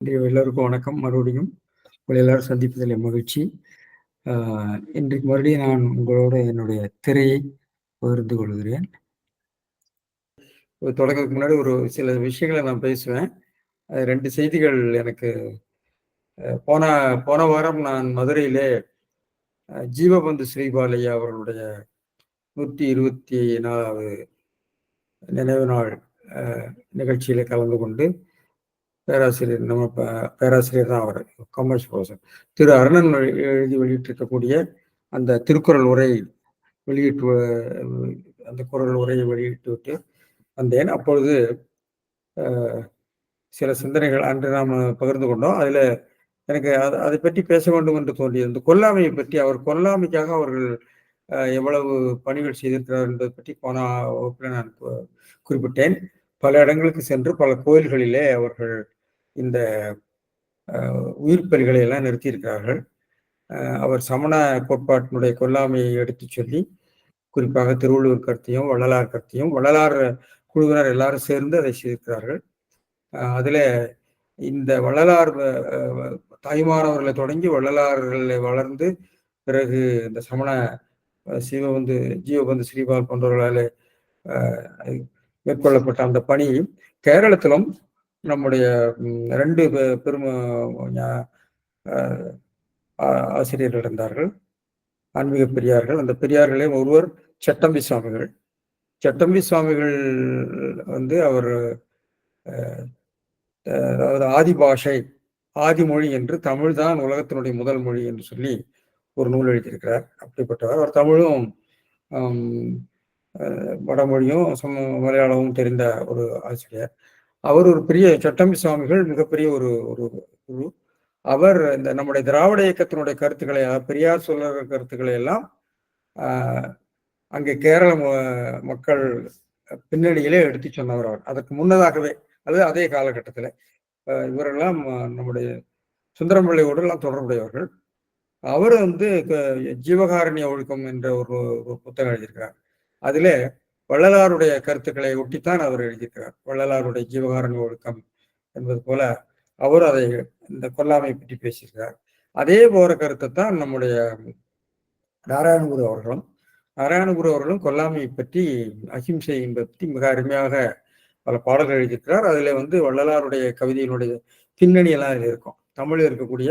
எல்லோருக்கும் வணக்கம். மறுபடியும் உங்களை எல்லாரும் சந்திப்பதில் மகிழ்ச்சி. இன்றைக்கு மறுபடியும் நான் உங்களோட என்னுடைய திரையை பகிர்ந்து கொள்கிறேன். தொடங்குறதுக்கு முன்னாடி ஒரு சில விஷயங்களை நான் பேசுவேன். 2 செய்திகள் எனக்கு போன போன வாரம் நான் மதுரையிலே ஜீவபந்து ஸ்ரீபாலையா அவர்களுடைய 124வது நினைவு நாள் நிகழ்ச்சியில கலந்து கொண்டு பேராசிரியர் பேராசிரியர் தான் அவர், காமர்ஸ் ப்ரொஃபசர் திரு அருணன் எழுதி வெளியிட்டிருக்கக்கூடிய அந்த திருக்குறள் உரை அந்த குறள் உரையை வெளியிட்டு விட்டு வந்தேன். அப்பொழுது சில சிந்தனைகள் அன்று நாம் பகிர்ந்து கொண்டோம். அதில் எனக்கு அதை பற்றி பேச வேண்டும் என்று தோன்றியது. இந்த கொல்லாமையை பற்றி, கொல்லாமைக்காக அவர்கள் எவ்வளவு பணிகள் செய்திருக்கிறார் என்பதை பற்றி போன வகுப்பில் நான் குறிப்பிட்டேன். பல இடங்களுக்கு சென்று பல கோயில்களிலே அவர்கள் இந்த உயிர்ப்பலிகளை எல்லாம் நிறுத்தியிருக்கிறார்கள். அவர் சமண கோட்பாட்டினுடைய கொல்லாமையை எடுத்து சொல்லி, குறிப்பாக திருவள்ளுவர் கருத்தையும் வள்ளலார் கருத்தையும், வள்ளலார் குழுவினர் எல்லாரும் சேர்ந்து அதை செய்திருக்கிறார்கள். அதில் இந்த வள்ளலார் தாய்மானவர்களை தொடங்கி வள்ளலார்களை வளர்ந்து பிறகு இந்த சமண ஜீவபந்து ஸ்ரீபால் போன்றவர்களால் மேற்கொள்ளப்பட்ட அந்த பணி கேரளத்திலும் நம்முடைய 2 பெரும் ஆசிரியர்கள் இருந்தார்கள், ஆன்மீக பெரியார்கள். அந்த பெரியார்களே ஒருவர் சட்டம்பி சுவாமிகள். சட்டம்பி சுவாமிகள் அவர் அதாவது ஆதி பாஷை, ஆதி மொழி என்று தமிழ் தான் உலகத்தினுடைய முதல் மொழி என்று சொல்லி ஒரு நூல் எழுதியிருக்கிறார். அப்படிப்பட்டவர். அவர் தமிழும் வடமொழியும் மலையாளமும் தெரிந்த ஒரு ஆசிரியர். அவர் ஒரு பெரிய சட்டம்பி சுவாமிகள், மிகப்பெரிய ஒரு குரு. அவர் இந்த நம்முடைய திராவிட இயக்கத்தினுடைய கருத்துக்களை, பெரியார் சொல்லுற கருத்துக்களை எல்லாம் அங்கே கேரள மக்கள் பின்னணியிலே எடுத்து சொன்னவர் அவர். அதற்கு முன்னதாகவே, அது அதே காலகட்டத்தில் இவரெல்லாம் நம்முடைய சுந்தரம்பிள்ளையோடு எல்லாம் தொடர்புடையவர்கள். அவர் ஜீவகாருண்ய ஒழுக்கம் என்ற ஒரு புத்தகம் எழுதியிருக்கிறார். அதிலே வள்ளலாருடைய கருத்துக்களை ஒட்டித்தான் அவர் எழுதியிருக்கிறார். வள்ளலாருடைய ஜீவகாருண்ய ஒழுக்கம் என்பது போல அவர் அதை இந்த கொல்லாமை பற்றி பேசியிருக்கிறார். அதே போற கருத்தை தான் நம்முடைய நாராயணகுரு அவர்களும் கொல்லாமையை பற்றி, அஹிம்சை பற்றி மிக அருமையாக பல பாடல்கள் எழுதியிருக்கிறார். அதில் வள்ளலாருடைய கவிதையினுடைய பின்னணி எல்லாம் அதில் இருக்கும். தமிழில் இருக்கக்கூடிய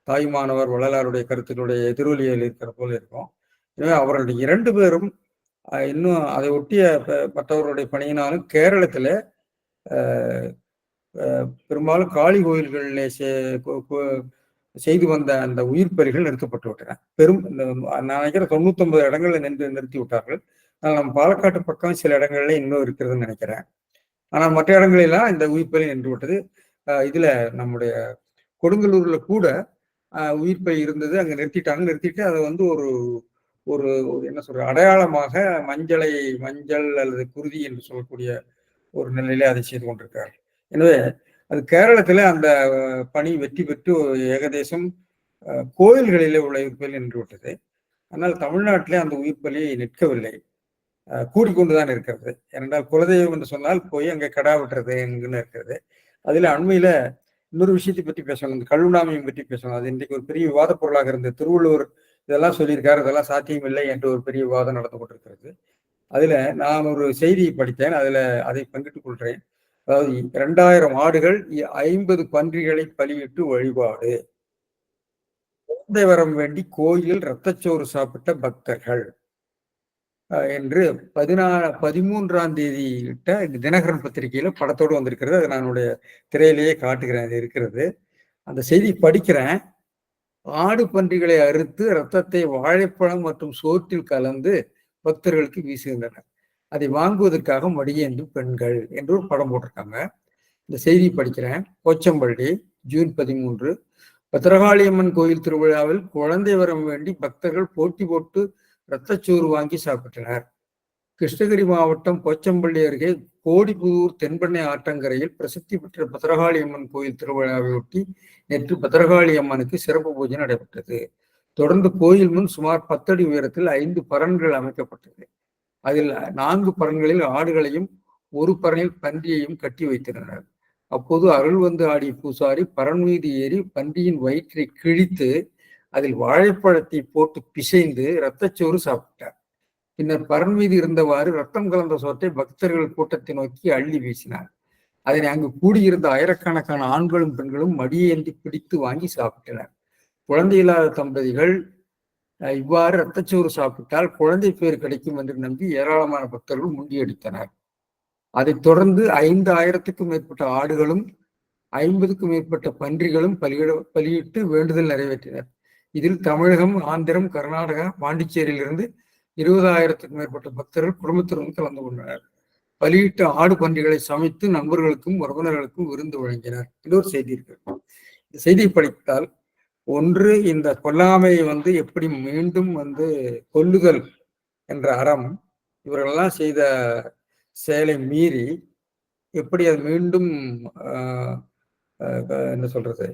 தாய்மானவர் வள்ளலாருடைய கருத்துக்களுடைய எதிரொலியில் இருக்கிற போல இருக்கும். எனவே அவர்களுடைய 2 பேரும் இன்னும் அதை ஒட்டிய மற்றவர்களுடைய பணியினாலும் கேரளத்தில் பெரும்பாலும் காளி கோயில்களிலே செய்து வந்த அந்த உயிர்ப்பலிகள் நிறுத்தப்பட்டு விட்டன. நான் நினைக்கிறேன் 99 இடங்களில் நிறுத்தி விட்டார்கள். ஆனால் நம்ம பாலக்காட்டு பக்கம் சில இடங்கள்ல இன்னும் இருக்கிறதுன்னு நினைக்கிறேன். ஆனால் மற்ற இடங்களெல்லாம் இந்த உயிர்ப்பலி நின்று விட்டது. இதுல நம்முடைய கொடுங்கல்லூர்ல கூட உயிர்ப்பலி இருந்தது, அங்க நிறுத்திட்டு அதை ஒரு ஒரு என்ன சொல்ற அடையாளமாக மஞ்சள் அல்லது குருதி என்று சொல்லக்கூடிய ஒரு நிலையிலே அதை செய்து கொண்டிருக்கிறார்கள். எனவே அது கேரளத்திலே அந்த பணி வெற்றி பெற்று ஏகதேசம் கோயில்களிலே உள்ள உயிர்ப்பலி நின்று விட்டது. ஆனால் தமிழ்நாட்டிலே அந்த உயிர்ப்பலி நிற்கவில்லை, கூடிக்கொண்டுதான் இருக்கிறது. ஏனென்றால் குலதெய்வம் என்று சொன்னால் போய் அங்கே கடா விட்டுறது எங்குன்னு இருக்கிறது. அதுல அண்மையில இன்னொரு விஷயத்தை பற்றி பேசணும், இந்த கல்லுண்ணாமையும் பற்றி பேசணும். அது இன்றைக்கு ஒரு பெரிய விவாத பொருளாக இருந்தது. திருவள்ளுவர் இதெல்லாம் சொல்லியிருக்காரு, இதெல்லாம் சாத்தியம் இல்லை என்று ஒரு பெரிய விவாதம் நடந்து கொண்டிருக்கிறது. அதுல நான் ஒரு செய்தியை படித்தேன், அதை பங்கிட்டுக் கொள்கிறேன். அதாவது 2000 ஆடுகள் 50 பன்றிகளை பலியிட்டு வழிபாடு, குழந்தை வரம் வேண்டி கோயிலில் இரத்தச்சோறு சாப்பிட்ட பக்தர்கள் என்று 13ஆம் தேதி தினகரன் பத்திரிகையில படத்தோடு வந்திருக்கிறது. அது நான் திரையிலேயே காட்டுகிறேன், அது இருக்கிறது. அந்த செய்தி படிக்கிறேன். ஆடு பன்றிகளை அறுத்து இரத்தத்தை வாழைப்பழம் மற்றும் சோற்றில் கலந்து பக்தர்களுக்கு வீசுகின்றனர். அதை வாங்குவதற்காக மடியேந்தும் பெண்கள் என்று ஒரு படம் போட்டிருக்காங்க. இந்த செய்தி படிக்கிறேன். போச்சம்பள்ளி, ஜூன் 13. பத்திரகாளியம்மன் கோயில் திருவிழாவில் குழந்தை வரம் வேண்டி பக்தர்கள் போட்டி போட்டு இரத்தச்சோறு வாங்கி சாப்பிட்டனர். கிருஷ்ணகிரி மாவட்டம் போச்சம்பள்ளி அருகே கோடிபுதூர் தென்பெண்ணை ஆற்றங்கரையில் பிரசித்தி பெற்ற பத்திரகாளியம்மன் கோயில் திருவிழாவை ஒட்டி நேற்று பத்திரகாளியம்மனுக்கு சிறப்பு பூஜை நடைபெற்றது. தொடர்ந்து கோயில் முன் சுமார் 10 அடி உயரத்தில் 5 பரன்கள் அமைக்கப்பட்டது. அதில் 4 பரன்களில் ஆடுகளையும் 1 பரனில் பன்றியையும் கட்டி வைத்திருந்தனர். அப்போது அருள் வந்து ஆடிய பூசாரி பரன் மீது ஏறி பன்றியின் வயிற்றை கிழித்து அதில் வாழைப்பழத்தை போட்டு பிசைந்து இரத்தச்சோறு சாப்பிட்டார். பின்னர் பரன் மீது இருந்தவாறு ரத்தம் கலந்த சோற்றை பக்தர்கள் கூட்டத்தை நோக்கி அள்ளி வீசினார். அதனை அங்கு கூடியிருந்த ஆயிரக்கணக்கான ஆண்களும் பெண்களும் மடியேந்தி பிடித்து வாங்கி சாப்பிட்டனர். குழந்தை இல்லாத தம்பதிகள் இவ்வாறு இரத்தச்சோறு சாப்பிட்டால் குழந்தை பேர் கிடைக்கும் என்று நம்பி ஏராளமான பக்தர்கள் முண்டியடித்தனர். அதைத் தொடர்ந்து 5000க்கும் மேற்பட்ட ஆடுகளும் 50க்கும் மேற்பட்ட பன்றிகளும் பலியிட்டு வேண்டுதல் நிறைவேற்றினர். இதில் தமிழகம், ஆந்திரம், கர்நாடகா, பாண்டிச்சேரியிலிருந்து 20,000க்கும் மேற்பட்ட பக்தர்கள் குடும்பத்தினரும் கலந்து கொண்டனர். பலியிட்ட ஆடு பன்றிகளை சமைத்து நண்பர்களுக்கும் உறவினர்களுக்கும் விருந்து வழங்கினர். இன்னொரு செய்தி இருக்கு. இந்த செய்தியை படித்தால், ஒன்று, இந்த கொல்லாமையை எப்படி மீண்டும் கொல்லுதல் என்ற அறம் இவர்களெல்லாம் செய்த செயலை மீறி எப்படி அது மீண்டும் என்ன சொல்றது,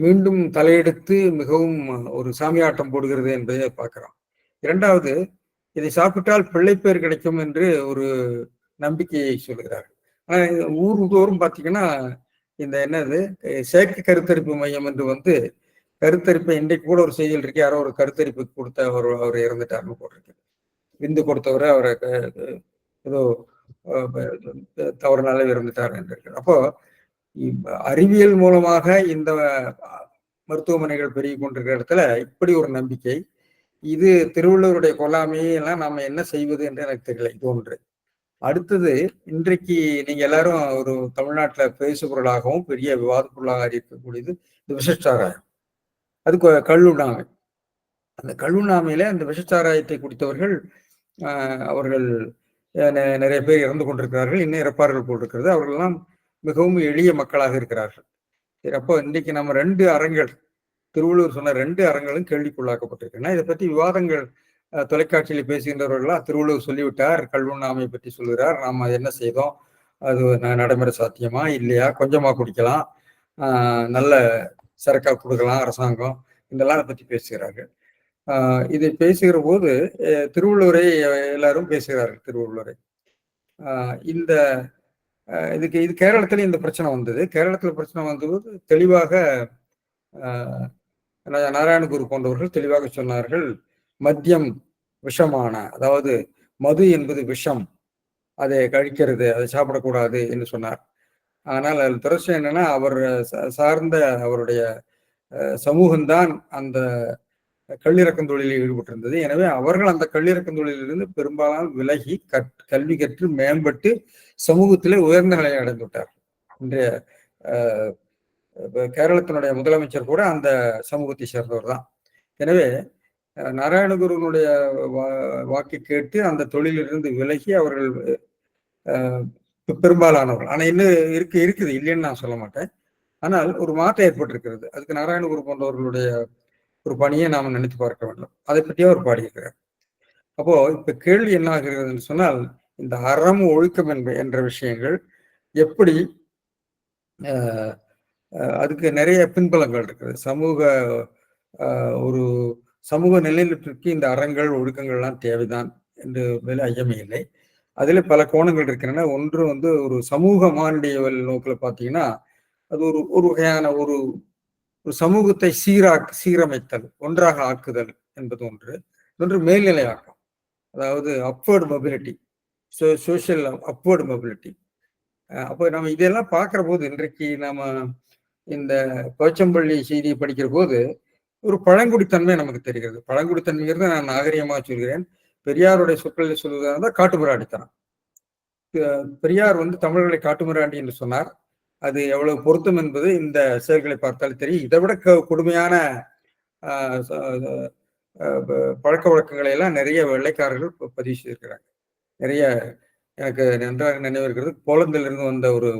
மீண்டும் தலையெடுத்து மிகவும் ஒரு சாமியாட்டம் போடுகிறது என்பதை பார்க்கிறோம். இரண்டாவது, இதை சாப்பிட்டால் பிள்ளைப்பேர் கிடைக்கும் என்று ஒரு நம்பிக்கையை சொல்கிறார். ஊர் தோறும் பார்த்தீங்கன்னா இந்த என்னது செயற்கை கருத்தரிப்பு மையம் என்று கருத்தரிப்பை இன்றைக்கு கூட ஒரு செய்தியில் இருக்கு. யாரோ ஒரு கருத்தரிப்பு கொடுத்த அவர் இறந்துட்டாருன்னு போட்டிருக்கு. விந்து கொடுத்தவரை அவரை ஏதோ தவறுனால இறந்துட்டார் என்று இருக்கு. அப்போ அறிவியல் மூலமாக இந்த மருத்துவமனைகள் பெருகி கொண்டிருக்கிற இடத்துல இப்படி ஒரு நம்பிக்கை, இது திருவள்ளுவருடைய கொல்லாமையை எல்லாம் நாம என்ன செய்வது என்று எனக்கு தெரியல. இது ஒன்று. அடுத்தது, இன்றைக்கு நீங்க எல்லாரும் ஒரு தமிழ்நாட்டுல பேசுபொருளாகவும் பெரிய விவாத பொருளாக இருக்கக்கூடியது இந்த விஷச்சாராயம். அது கள்ளுண்ணாமை. அந்த கள்ளுண்ணாமையில அந்த விஷச்சாராயத்தை குடித்தவர்கள் அவர்கள் நிறைய பேர் இறந்து கொண்டிருக்கிறார்கள், இன்னும் இறப்பார்கள் போட்டிருக்கிறது. அவர்களெல்லாம் மிகவும் எளிய மக்களாக இருக்கிறார்கள். சரி, அப்போ இன்றைக்கு நம்ம 2 அறங்கள், திருவள்ளுவர் சொன்ன 2 அறங்களும் கேள்விக்குள்ளாக்கப்பட்டிருக்குன்னா, இதை பற்றி விவாதங்கள் தொலைக்காட்சியில் பேசுகின்றவர்கள்லாம் திருவள்ளுவர் சொல்லிவிட்டார், கள்ளுண்ணாமை பற்றி சொல்கிறார், நாம் என்ன செய்தோம், அது நடைமுறை சாத்தியமா இல்லையா, கொஞ்சமா குடிக்கலாம், நல்ல சரக்கா கொடுக்கலாம் அரசாங்கம், இதெல்லாம் அதை பற்றி பேசுகிறார்கள். இதை பேசுகிற போது திருவள்ளுவரை எல்லாரும் பேசுகிறார்கள். திருவள்ளுவரை இந்த இது கேரளத்துல இந்த பிரச்சனை வந்தது. கேரளத்துல பிரச்சனை வந்தபோது தெளிவாக நாராயணகுரு போன்றவர்கள் தெளிவாக சொன்னார்கள், மദ്യം விஷமான, அதாவது மது என்பது விஷம், அதை கழிக்கிறது, அதை சாப்பிடக்கூடாது என்று சொன்னார். ஆனால் அதில் துரட்சி என்னன்னா, அவர் சார்ந்த அவருடைய சமூகம்தான் அந்த கல்லிறக்கும் தொழிலில் ஈடுபட்டிருந்தது. எனவே அவர்கள் அந்த கல்லிறக்கும் தொழிலிருந்து பெரும்பாலான விலகி கல்வி கற்று மேம்பட்டு சமூகத்திலே உயர்ந்த நிலையை அடைந்து விட்டார். இன்றைய கேரளத்தினுடைய முதலமைச்சர் கூட அந்த சமூகத்தை சேர்ந்தவர் தான். எனவே நாராயணகுருனுடைய வாக்கை கேட்டு அந்த தொழிலிருந்து விலகி அவர்கள் பெரும்பாலானவர்கள், ஆனா இன்னும் இருக்குது இல்லைன்னு நான் சொல்ல மாட்டேன், ஆனால் ஒரு மாற்றம் ஏற்பட்டிருக்கிறது. அதுக்கு நாராயணகுரு போன்றவர்களுடைய ஒரு பணியை நாம நினைத்து பார்க்க வேண்டும். அதை பற்றியே அவர் பாடியிருக்கிறார். அப்போ இப்ப கேள்வி என்ன ஆகிறதுன்னு சொன்னால், இந்த அறம் ஒழுக்கம் என்ற விஷயங்கள் எப்படி அதுக்கு நிறைய பின்பலங்கள் இருக்குது. ஒரு சமூக நிலைநிறுத்திற்கு இந்த அறங்கள் ஒழுக்கங்கள்லாம் தேவைதான் என்று மேலே ஐயமே இல்லை. அதுல பல கோணங்கள் இருக்கின்றன. ஒன்று ஒரு சமூக மானுடியல் நோக்கில் பார்த்தீங்கன்னா, அது ஒரு வகையான ஒரு சமூகத்தை சீரமைத்தல், ஒன்றாக ஆக்குதல் என்பது ஒன்று. ஒன்று மேல்நிலையாக்கம், அதாவது upward mobility, social upward mobility. அப்போ நம்ம இதெல்லாம் பார்க்கிற போது, இன்றைக்கு நாம இந்த போச்சம்பள்ளி செய்தியை படிக்கிற போது ஒரு பழங்குடித்தன்மை நமக்கு தெரிகிறது. பழங்குடித்தன்மைங்கிறத நான் நாகரிகமாக சொல்கிறேன். பெரியாருடைய சொற்களில் சொல்வதாக இருந்தால் காட்டுமிராண்டித்தனம். பெரியார் தமிழர்களை காட்டுமிராண்டி என்று சொன்னார். அது எவ்வளவு பொருத்தம் என்பது இந்த செயல்களை பார்த்தால் தெரியும். இதை விட கொடுமையான பழக்க வழக்கங்களை எல்லாம் நிறைய வெள்ளைக்காரர்கள் பதிவு செய்திருக்கிறாங்க. நிறைய எனக்கு நன்றாக நினைவு இருக்கிறது. போலந்தில் இருந்து வந்த ஒரு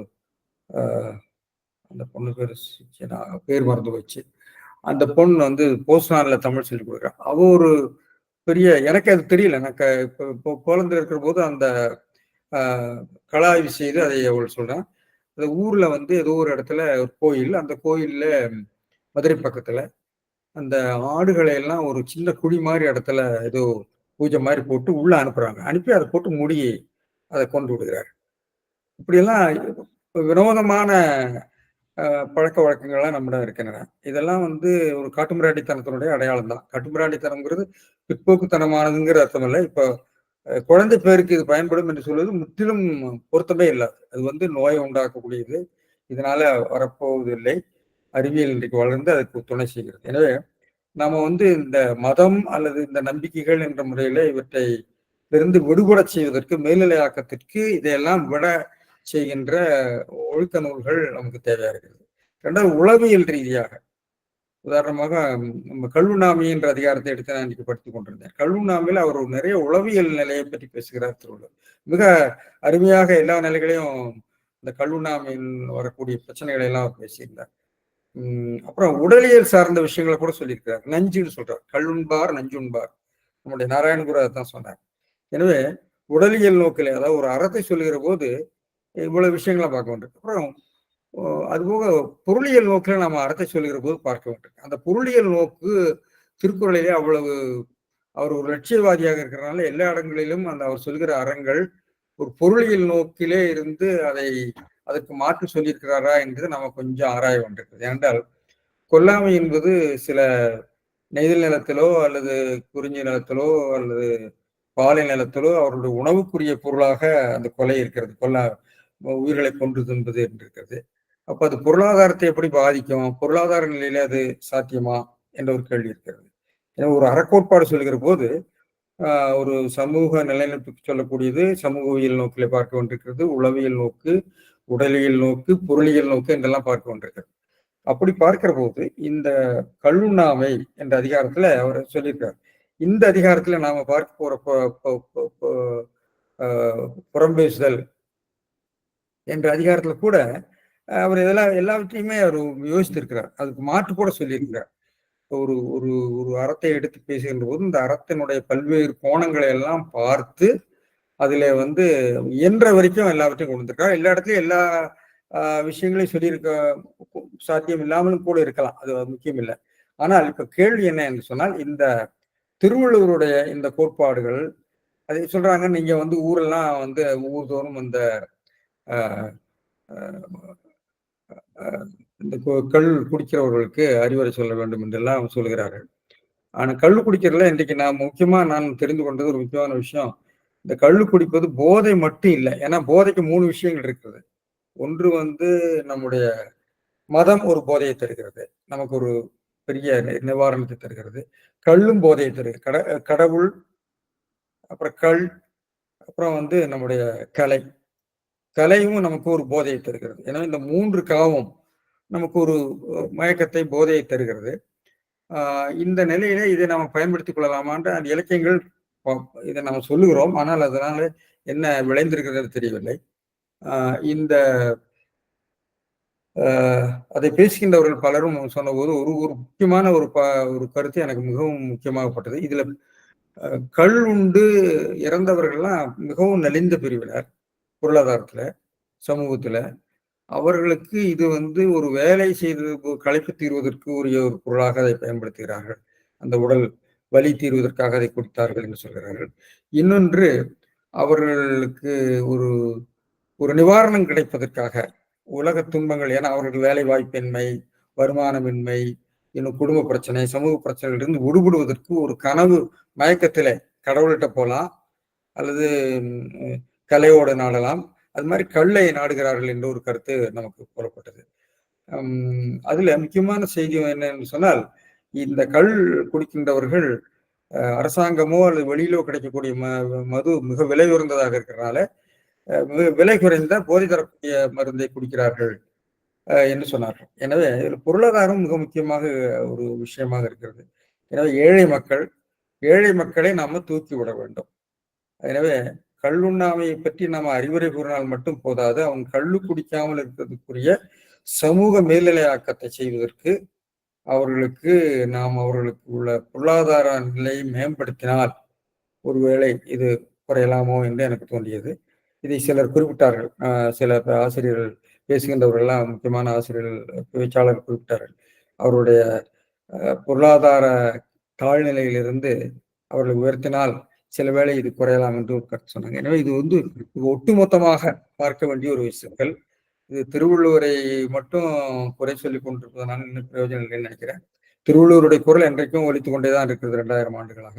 அந்த பொண்ணு பேர் மறந்து போச்சு. அந்த பொண்ணு போஸ்ட்னான்ல தமிழ் சொல்லி கொடுக்குறான். அவ ஒரு பெரிய, எனக்கு அது தெரியல, எனக்கு இப்போ போலந்தில் இருக்கிற போது அந்த கலாய்வு செய்து அதை அவள் சொல்றேன். அந்த ஊர்ல ஏதோ ஒரு இடத்துல ஒரு கோயில், அந்த கோயில்ல மதுரை பக்கத்துல அந்த ஆடுகளை எல்லாம் ஒரு சின்ன குழி மாதிரி இடத்துல ஏதோ பூஜை மாதிரி போட்டு உள்ள அனுப்புறாங்க. அனுப்பி அதை போட்டு மூடி அதை கொண்டு விடுகிறார். இப்படியெல்லாம் வினோதமான பழக்கவழக்கங்கள்லாம் நம்மிடம் இருக்கின்றன. இதெல்லாம் வந்து ஒரு காட்டுமிராண்டித்தனத்தினுடைய அடையாளம் தான். காட்டுமிராண்டித்தனம்ங்கிறது பிற்போக்குத்தனமானதுங்கிற அர்த்தம் இல்ல. இப்போ குழந்தை பேருக்கு இது பயன்படும் என்று சொல்வது முற்றிலும் பொருத்தமே இல்லாது. அது வந்து நோயை உண்டாக்கக்கூடியது. இதனால வரப்போவதில்லை. அறிவியல் இன்றைக்கு வளர்ந்து அதற்கு துணை செய்கிறது. எனவே நாம வந்து இந்த மதம் அல்லது இந்த நம்பிக்கைகள் என்ற முறையில இவற்றை இருந்து விடுபடச் செய்வதற்கு, மேல்நிலையாக்கத்திற்கு இதையெல்லாம் விட செய்கின்ற ஒழுக்க நூல்கள் நமக்கு தேவையா இருக்கிறது. 2வது உளவியல் ரீதியாக, உதாரணமாக நம்ம கல்லுண்ணாமை என்ற அதிகாரத்தை எடுத்து நான் இன்னைக்கு படித்துக் கொண்டிருந்தேன். கல்லுண்ணாமையில் அவர் நிறைய உளவியல் நிலையை பற்றி பேசுகிறார் திருவள்ளுவர். மிக அருமையாக எல்லா நிலைகளையும் இந்த கல்லுண்ணாமையில் வரக்கூடிய பிரச்சனைகளை எல்லாம் அவர் பேசியிருந்தார். அப்புறம் உடலியல் சார்ந்த விஷயங்களை கூட சொல்லியிருக்கிறார். நஞ்சுன்னு சொல்றார். கல்லுண்பார் நஞ்சுண்பார். நம்முடைய நாராயணகுரு அதான் சொன்னார். எனவே உடலியல் நோக்கிலே, அதாவது ஒரு அறத்தை சொல்லுகிற போது இவ்வளவு விஷயங்களை பார்க்க வேண்டும். அப்புறம் அதுபோக பொருளியல் நோக்கில நம்ம அறத்தை சொல்லுகிற போது பார்க்க வேண்டும். அந்த பொருளியல் நோக்கு திருக்குறளிலே அவ்வளவு, அவர் ஒரு லட்சியவாதியாக இருக்கிறனால எல்லா இடங்களிலும் அந்த அவர் சொல்கிற அறங்கள் ஒரு பொருளியல் நோக்கிலே இருந்து அதற்கு மாற்று சொல்லியிருக்கிறாரா என்று நம்ம கொஞ்சம் ஆராய வேண்டியிருக்கிறது. ஏனென்றால் கொல்லாமை என்பது சில நெய்தல் நிலத்திலோ அல்லது குறிஞ்சி நிலத்திலோ அல்லது பாலை நிலத்திலோ அவருடைய உணவுக்குரிய பொருளாக அந்த கொலை இருக்கிறது. உயிர்களை கொன்று தின்பது என்று இருக்கிறது. அப்ப அது பொருளாதாரத்தை எப்படி பாதிக்கும்? பொருளாதார நிலையில அது சாத்தியமா என்ற ஒரு கேள்வி இருக்கிறது. எனவே ஒரு அறக்கோட்பாடு சொல்கிற போது ஒரு சமூக நிலைநிற்புக்கு சொல்லக்கூடியது சமூகவியல் நோக்கிலே பார்க்க வேண்டியிருக்கிறது, உளவியல் நோக்கு, உடலியல் நோக்கு, பொருளியல் நோக்கு என்றெல்லாம் பார்க்க வேண்டியிருக்கிறது. அப்படி பார்க்கிற போது இந்த கல்லுண்ணாமை என்ற அதிகாரத்துல அவர் சொல்லியிருக்கார். இந்த அதிகாரத்துல நாம பார்க்க போற புறம்பேசுதல் என்ற அதிகாரத்துல கூட அவர் எல்லாவற்றையுமே அவர் யோசித்திருக்கிறார். அதுக்கு மாற்று கூட சொல்லியிருக்கிறார். ஒரு ஒரு ஒரு அறத்தை எடுத்து பேசுகின்ற போது இந்த அறத்தினுடைய பல்வேறு கோணங்களை எல்லாம் பார்த்து அதுல வந்து இயன்ற வரைக்கும் எல்லாவற்றையும் கொண்டு வந்திருக்கார். எல்லா இடத்துலயும் எல்லா விஷயங்களையும் சொல்லியிருக்க சாத்தியம் இல்லாமலும் கூட இருக்கலாம். அது முக்கியம் இல்லை. ஆனால் இப்ப கேள்வி என்ன என்று சொன்னால், இந்த திருவள்ளுவருடைய இந்த கோட்பாடுகள் அதை சொல்றாங்க, நீங்க வந்து ஊரெல்லாம் வந்து ஊர்தோறும் இந்த இந்த கள் குடிக்கிறவர்களுக்கு அறிவுரை சொல்ல வேண்டும் என்றெல்லாம் சொல்கிறார்கள். ஆனா கள்ளு குடிக்கிறதுல இன்றைக்கு நான் தெரிந்து கொண்டது ஒரு முக்கியமான விஷயம். இந்த கள்ளு குடிப்பது போதை மட்டும் இல்லை. ஏன்னா போதைக்கு 3 விஷயங்கள் இருக்குது. ஒன்று வந்து நம்முடைய மதம் ஒரு போதையை தருகிறது. நமக்கு ஒரு பெரிய நிவாரணத்தை தருகிறது. கள்ளும் போதையை தருகிறது. கடவுள், அப்புறம் அப்புறம் வந்து நம்முடைய கலை. கலையும் நமக்கு ஒரு போதையை தருகிறது. எனவே இந்த 3 காவும் நமக்கு ஒரு மயக்கத்தை, போதையை தருகிறது. இந்த நிலையில இதை நம்ம பயன்படுத்திக் கொள்ளலாமான்ற அந்த இலக்கியங்கள் இதை நம்ம சொல்லுகிறோம். ஆனால் அதனால என்ன விளைந்திருக்கிறது தெரியவில்லை. இந்த அதை பேசுகின்றவர்கள் பலரும் சொன்னபோது ஒரு முக்கியமான ஒரு கருத்து எனக்கு மிகவும் முக்கியமாகப்பட்டது. இதுல கள் உண்டு இறந்தவர்கள்லாம் மிகவும் நலிந்த பிரிவினர் பொருளாதாரத்துல, சமூகத்துல. அவர்களுக்கு இது வந்து ஒரு வேலை செய்து களைப்பு தீர்வதற்கு உரிய ஒரு பொருளாக அதை பயன்படுத்துகிறார்கள். அந்த உடல் வலி தீர்வதற்காக அதை கொடுத்தார்கள் என்று சொல்கிறார்கள். இன்னொன்று, அவர்களுக்கு ஒரு ஒரு நிவாரணம் கிடைப்பதற்காக உலக துன்பங்கள், ஏன்னா அவர்களுக்கு வேலை வாய்ப்பின்மை, வருமானமின்மை, இன்னும் குடும்ப பிரச்சனை, சமூக பிரச்சனைகளிலிருந்து விடுபடுவதற்கு ஒரு கனவு மயக்கத்திலே கடவுள்கிட்ட போலாம் அல்லது கலையோட நாடலாம். அது மாதிரி கல்லை நாடுகிறார்கள் என்ற ஒரு கருத்து நமக்கு கூறப்பட்டது. அதுல முக்கியமான செய்தி என்னன்னு சொன்னால், இந்த கள் குடிக்கின்றவர்கள் அரசாங்கமோ அல்லது வெளியிலோ கிடைக்கக்கூடிய மது மிக விலை உயர்ந்ததாக இருக்கிறனால விலை குறைந்த போதை தரக்கூடிய மருந்தை குடிக்கிறார்கள் என்று சொன்னார்கள். எனவே இதில் பொருளாதாரம் மிக முக்கியமாக ஒரு விஷயமாக இருக்கிறது. எனவே ஏழை மக்களை நாம தூக்கி விட வேண்டும். எனவே கள்ளுண்ணாமையை பற்றி நாம அறிவுரை கூறினால் மட்டும் போதாது, அவங்க கள்ளு குடிக்காமல் இருக்கிறதுக்குரிய சமூக மேல்நிலையாக்கத்தை செய்வதற்கு அவர்களுக்கு உள்ள பொருளாதார நிலையை மேம்படுத்தினால் ஒருவேளை இது குறையலாமோ என்று எனக்கு தோன்றியது. இதை சிலர் குறிப்பிட்டார்கள். சில ஆசிரியர்கள் பேசுகின்றவர்கள்லாம், முக்கியமான ஆசிரியர்கள், பேச்சாளர் குறிப்பிட்டார்கள். அவருடைய பொருளாதார தாழ்நிலையிலிருந்து அவர்களை உயர்த்தினால் சில வேளை இது குறையலாம் என்று ஒரு கருத்து சொன்னாங்க. எனவே இது வந்து ஒட்டுமொத்தமாக பார்க்க வேண்டிய ஒரு சிக்கல். இது திருவள்ளுவரை மட்டும் குறை சொல்லி கொண்டிருப்பதனால இன்னும் பிரயோஜனம் இல்லைன்னு நினைக்கிறேன். திருவள்ளுவருடைய குரல் என்றைக்கும் ஒலித்துக் கொண்டேதான் இருக்கிறது 2000 ஆண்டுகளாக.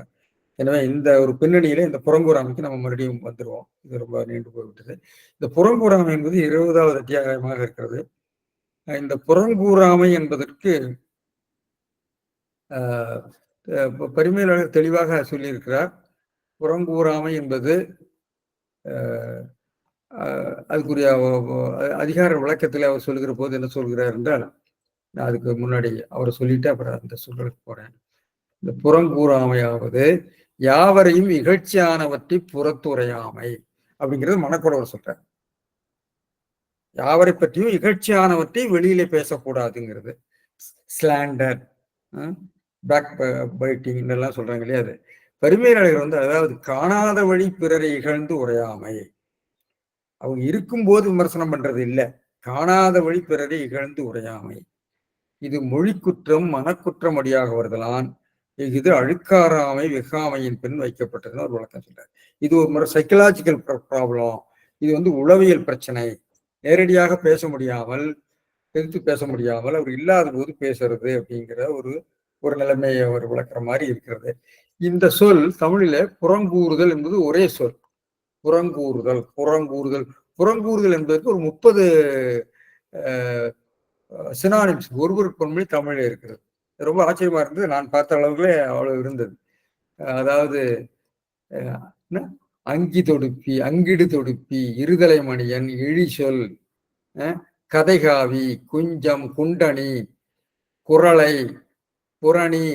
எனவே இந்த ஒரு பின்னணியில இந்த புறங்கூறாமைக்கு நம்ம மறுபடியும் வந்துருவோம். இது ரொம்ப நீண்டு போய்விட்டது. இந்த புறங்கூறாமை என்பது 20வது அத்தியாயமாக இருக்கிறது. இந்த புறங்கூறாமை என்பதற்கு பரிமேலழகர் தெளிவாக சொல்லியிருக்கிறார். புறங்கூறாமை என்பது அதுக்குரிய அதிகார விளக்கத்தில் அவர் சொல்லுகிற போது என்ன சொல்கிறார் என்றால், நான் அதுக்கு முன்னாடி அவரை சொல்லிட்டு அப்புறம் அந்த சொல்றதுக்கு போறேன். இந்த புறங்கூறாமையாவது யாவரையும் இகழ்ச்சியானவற்றை புறத்துரையாமை அப்படிங்கிறது மணக்குடவர் சொல்றார். யாவரை பற்றியும் இகழ்ச்சியானவற்றை வெளியிலே பேசக்கூடாதுங்கிறது. ஸ்லாண்டர், பேக் பைட்டிங் எல்லாம் சொல்றாங்க இல்லையா? அது பரிமேலழகர் அதாவது காணாத வழி பிறரை இகழ்ந்து உரையாமை. அவங்க இருக்கும்போது விமர்சனம் பண்றது இல்லை, காணாத வழி பிறரை இகழ்ந்து உரையாமை. இது மொழி குற்றம் மனக்குற்றம் அடியாக வருதலான் இது அழுக்காராமை வெகாமையின் பின் வைக்கப்பட்டதுன்னு ஒரு விளக்கம் சொல்றாரு. இது ஒரு முறை சைக்கலாஜிக்கல் ப்ராப்ளம். இது உளவியல் பிரச்சனை. நேரடியாக பேச முடியாமல், எதிர்த்து பேச முடியாமல் அவர் இல்லாத போது பேசுறது அப்படிங்கிற ஒரு நிலைமையை அவர் விளக்குற மாதிரி இருக்கிறது. இந்த சொல் தமிழில புறங்கூறுதல் என்பது ஒரே சொல். புறங்கூறுதல் புறங்கூறுதல் என்பதற்கு ஒரு 30 சினானிம்ஸ் ஒருவர் பொன்மொழி தமிழில் இருக்கிறது. ரொம்ப ஆச்சரியமா இருந்தது. நான் பார்த்த அளவுகளே அவ்வளவு இருந்தது. அதாவது அங்கி தொடுப்பி, அங்கிடு தொடுப்பி, இருதலை மணியன், இழி சொல், கதைகாவி, குஞ்சம், குண்டணி, குரலை, புரணி,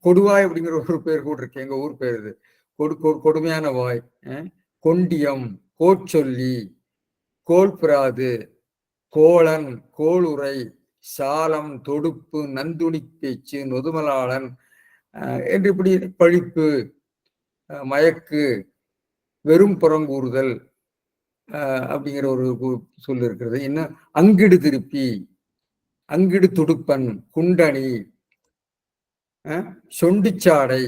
கொடுவாய் அப்படிங்கிற ஒரு பேர் கூட இருக்கு. எங்க ஊர் பேர் இது. கொடுமையான வாய், கொண்டியம், கோச்சொல்லி, கோல்பிராது, கோளன், கோளுரை, சாலம், தொடுப்பு, நந்துணி பேச்சு, நொதுமலாளன் என்று இப்படி பழிப்பு, மயக்கு, வெறும் புறங்கூறுதல் அப்படிங்கிற ஒரு சொல் இருக்கிறது. இன்னும் அங்கிடு திருப்பி, அங்கிடு துடுப்பன், குண்டணி, சொண்டிச்சாடை,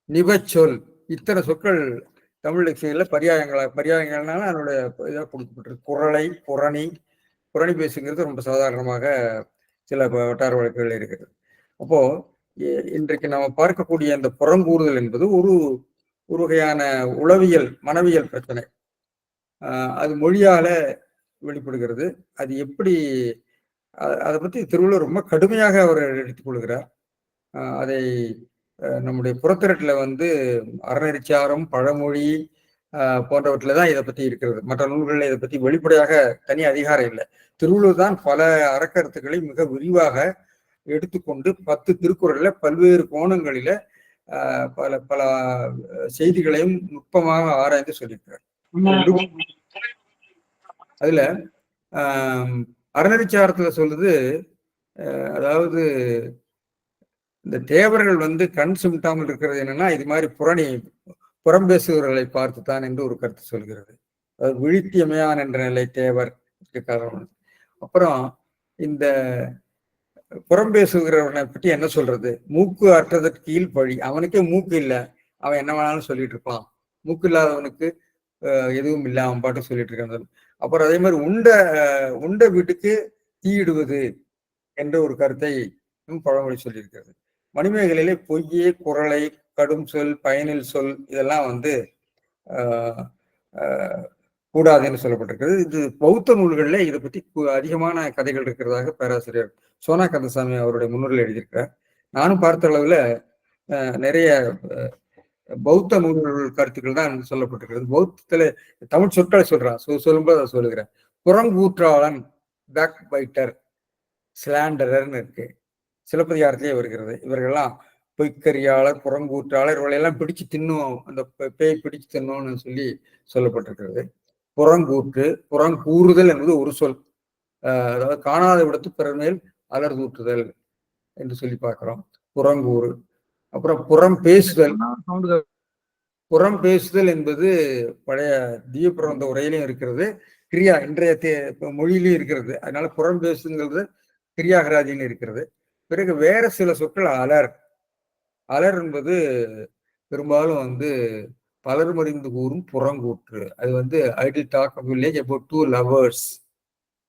நிவச்சொல், இத்தனை சொற்கள் தமிழ் இலக்கியங்கள்ல பரியாயங்கள்னால அதனுடைய இதாக கொடுக்கப்பட்டிருக்கு. குரலை, புரணி பேசுங்கிறது ரொம்ப சாதாரணமாக சில வட்டார வழக்குகள் இருக்கிறது. அப்போ இன்றைக்கு நாம பார்க்கக்கூடிய இந்த புறங்கூறுதல் என்பது ஒரு வகையான உளவியல் மனவியல் பிரச்சனை. அது மொழியால வெளிப்படுகிறது. அது எப்படி, அதை பத்தி திருவள்ளுவர் ரொம்ப கடுமையாக அவர் எடுத்துக்கொள்கிறார். அதை நம்முடைய புறத்திரட்டுல அறநெறிச்சாரம், பழமொழி போன்றவற்றில தான் இதை பத்தி இருக்கிறது. மற்ற நூல்களில் இதை பத்தி வெளிப்படையாக தனி அதிகாரம் இல்லை. திருவள்ளுவர் தான் பல அறக்கருத்துக்களை மிக விரிவாக எடுத்துக்கொண்டு 10 திருக்குறள்ல பல்வேறு கோணங்களில பல பல செய்திகளையும் நுட்பமாக ஆராய்ந்து சொல்லியிருக்கிறார். அதுல அறநெறிச்சாரத்துல சொல்லுது, அதாவது இந்த தேவர்கள் கண் சிமிட்டாமல் இருக்கிறது என்னன்னா, இது மாதிரி புறம் பேசுகிறவர்களை பார்த்துத்தான் என்று ஒரு கருத்து சொல்கிறது. அது விழித்தியமையான் என்ற நிலை தேவர் காரணம். அப்புறம் இந்த புறம் பேசுகிறவனை பற்றி என்ன சொல்றது? மூக்கு அற்றதற்கு கீழ் பழி. அவனுக்கே மூக்கு இல்லை, அவன் என்ன வேணாலும் சொல்லிட்டு இருப்பான். மூக்கு இல்லாதவனுக்கு எதுவும் இல்லை, அவன் பாட்டு சொல்லிட்டு இருக்கான். அப்புறம் அதே மாதிரி உண்ட வீட்டுக்கு தீயிடுவது என்ற ஒரு கருத்தை பழமொழி சொல்லியிருக்கிறது. மணிமேகலையிலே பொய்யே, குரலை, கடும் சொல், பயனில் சொல் இதெல்லாம் கூடாதுன்னு சொல்லப்பட்டிருக்கிறது. இது பௌத்த நூல்களில் இதை பற்றி அதிகமான கதைகள் இருக்கிறதாக பேராசிரியர் சோனா கந்தசாமி அவருடைய முன்னுரையில் எழுதியிருக்கிறார். நானும் பார்த்த அளவுல நிறைய பௌத்த நூல்கள் கருத்துக்கள் தான் சொல்லப்பட்டிருக்கிறது. பௌத்தத்துல தமிழ் சொற்களை சொல்றான், சொல்லும்போது அதை சொல்லுகிறேன். புறங்கூற்றாளன், பேக் பைட்டர், ஸ்லாண்டரர்னு இருக்கு. சிலப்பதிகாரத்திலே வருகிறது. இவர்கள்லாம் பொய்க்கரியாளர், புறங்கூற்றாளர், இவர்களெல்லாம் பிடிச்சு தின்னும், அந்த பேய் பிடிச்சு தின்னும்னு சொல்லி சொல்லப்பட்டிருக்கிறது. புறங்கூற்று, புறங்கூறுதல் என்பது ஒரு சொல். அதாவது காணாத விடத்து பிறர் மேல் அலர் தூற்றுதல் என்று சொல்லி பார்க்கிறோம். புறங்கூறு. அப்புறம் புறம் பேசுதல். புறம் பேசுதல் என்பது பழைய தீயப்பிரபந்த உரையிலையும் இருக்கிறது, கிரியா இன்றைய மொழியிலையும் இருக்கிறது. அதனால புறம் பேசுங்கிறது கிரியாகராதின்னு இருக்கிறது. பிறகு வேற சில சொற்கள் அலர் என்பது பெரும்பாலும் பலர் மறிந்து கூறும் புறங்கூற்று. அது I will talk a village about 2 lovers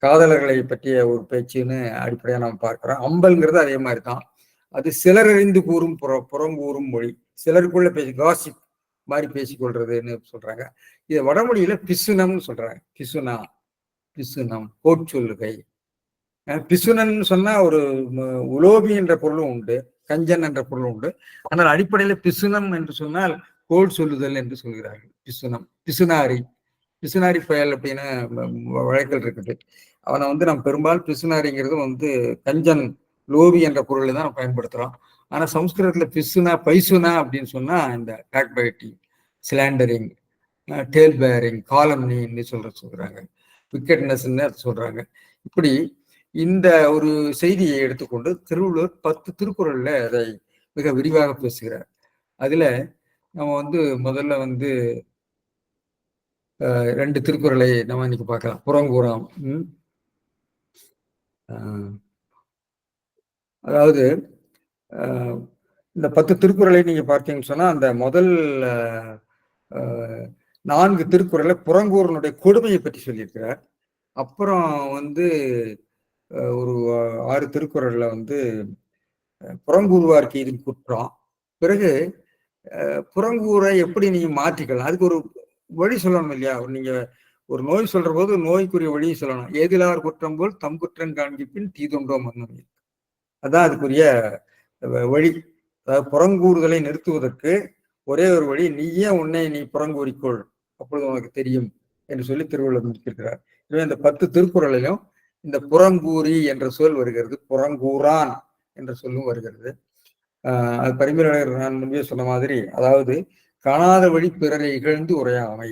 காதலர்களை பற்றிய ஒரு பேச்சுன்னு அடிப்படையா நம்ம பார்க்கிறோம். அம்பல்ங்கிறது அதே மாதிரி தான். அது சிலரறிந்து கூறும் புறங்கூறும் மொழி. சிலருக்குள்ள காசிப் மாதிரி பேசிக்கொள்றதுன்னு சொல்றாங்க. இதை வடமொழியில பிசுனம்னு சொல்றாங்க. பிசுனா, பிசுனம், கோட்சொல்லுகை. பிசுனன் சொன்னா ஒரு உலோபி என்ற பொருளும் உண்டு, கஞ்சன் என்ற பொருளும் உண்டு. ஆனால் அடிப்படையில் பிசுனம் என்று சொன்னால் கோல் சொல்லுதல் என்று சொல்கிறார்கள். பிசுனம், பிசுனாரி, பிசுனாரி பயல் அப்படின்னு வழக்கல் இருக்குது. அவனை நம்ம பெரும்பாலும் பிசுனாரிங்கிறது கஞ்சன், லோபி என்ற பொருளை தான் பயன்படுத்துறோம். ஆனா சம்ஸ்கிருதத்துல பிசுனா, பைசுனா அப்படின்னு சொன்னா இந்த back biting, slandering, tale bearing, calumny சொல்றாங்க, விக்கெட்னஸ்ன்னு சொல்றாங்க. இப்படி இந்த ஒரு செய்தியை எடுத்துக்கொண்டு திருவள்ளுவர் 10 திருக்குறள்ல அதை மிக விரிவாக பேசுகிறார். அதுல நம்ம முதல்ல 2 திருக்குறளை நம்ம இன்னைக்கு பார்க்கலாம். புறங்கூறாம். அதாவது இந்த 10 திருக்குறளை நீங்க பார்த்தீங்கன்னு சொன்னா அந்த முதல் 4 திருக்குறளை புறங்கூறனுடைய கொடுமையை பற்றி சொல்லியிருக்கிறார். அப்புறம் ஒரு 6 திருக்குறள்ல புறங்கூறுவார்க்கு இது குற்றம். பிறகு புறங்கூரை எப்படி நீங்க மாற்றிக்கலாம், அதுக்கு ஒரு வழி சொல்லணும் இல்லையா? நீங்க ஒரு நோய் சொல்ற போது நோய்க்குரிய வழியை சொல்லணும். ஏதிலார் குற்றம் போல் தம் குற்றம் காண்பிப்பின் தீதுண்டோ மன்னன். அதான் அதுக்குரிய வழி. அதாவது புறங்கூறுதலை நிறுத்துவதற்கு ஒரே ஒரு வழி, நீயே உன்னை நீ புறங்கூறிக்கொள், அப்பொழுது உனக்கு தெரியும் என்று சொல்லி திருவள்ளுவர் முடித்திருக்கிறார். எனவே இந்த 10 திருக்குறளிலும் இந்த புறங்கூறி என்ற சொல் வருகிறது, புறங்கூறான் என்ற சொல்லும் வருகிறது. அது பரிமேலழகர் நான் முன்பே சொன்ன மாதிரி, அதாவது காணாத வழி பிறரை இகழ்ந்து உரையாமை,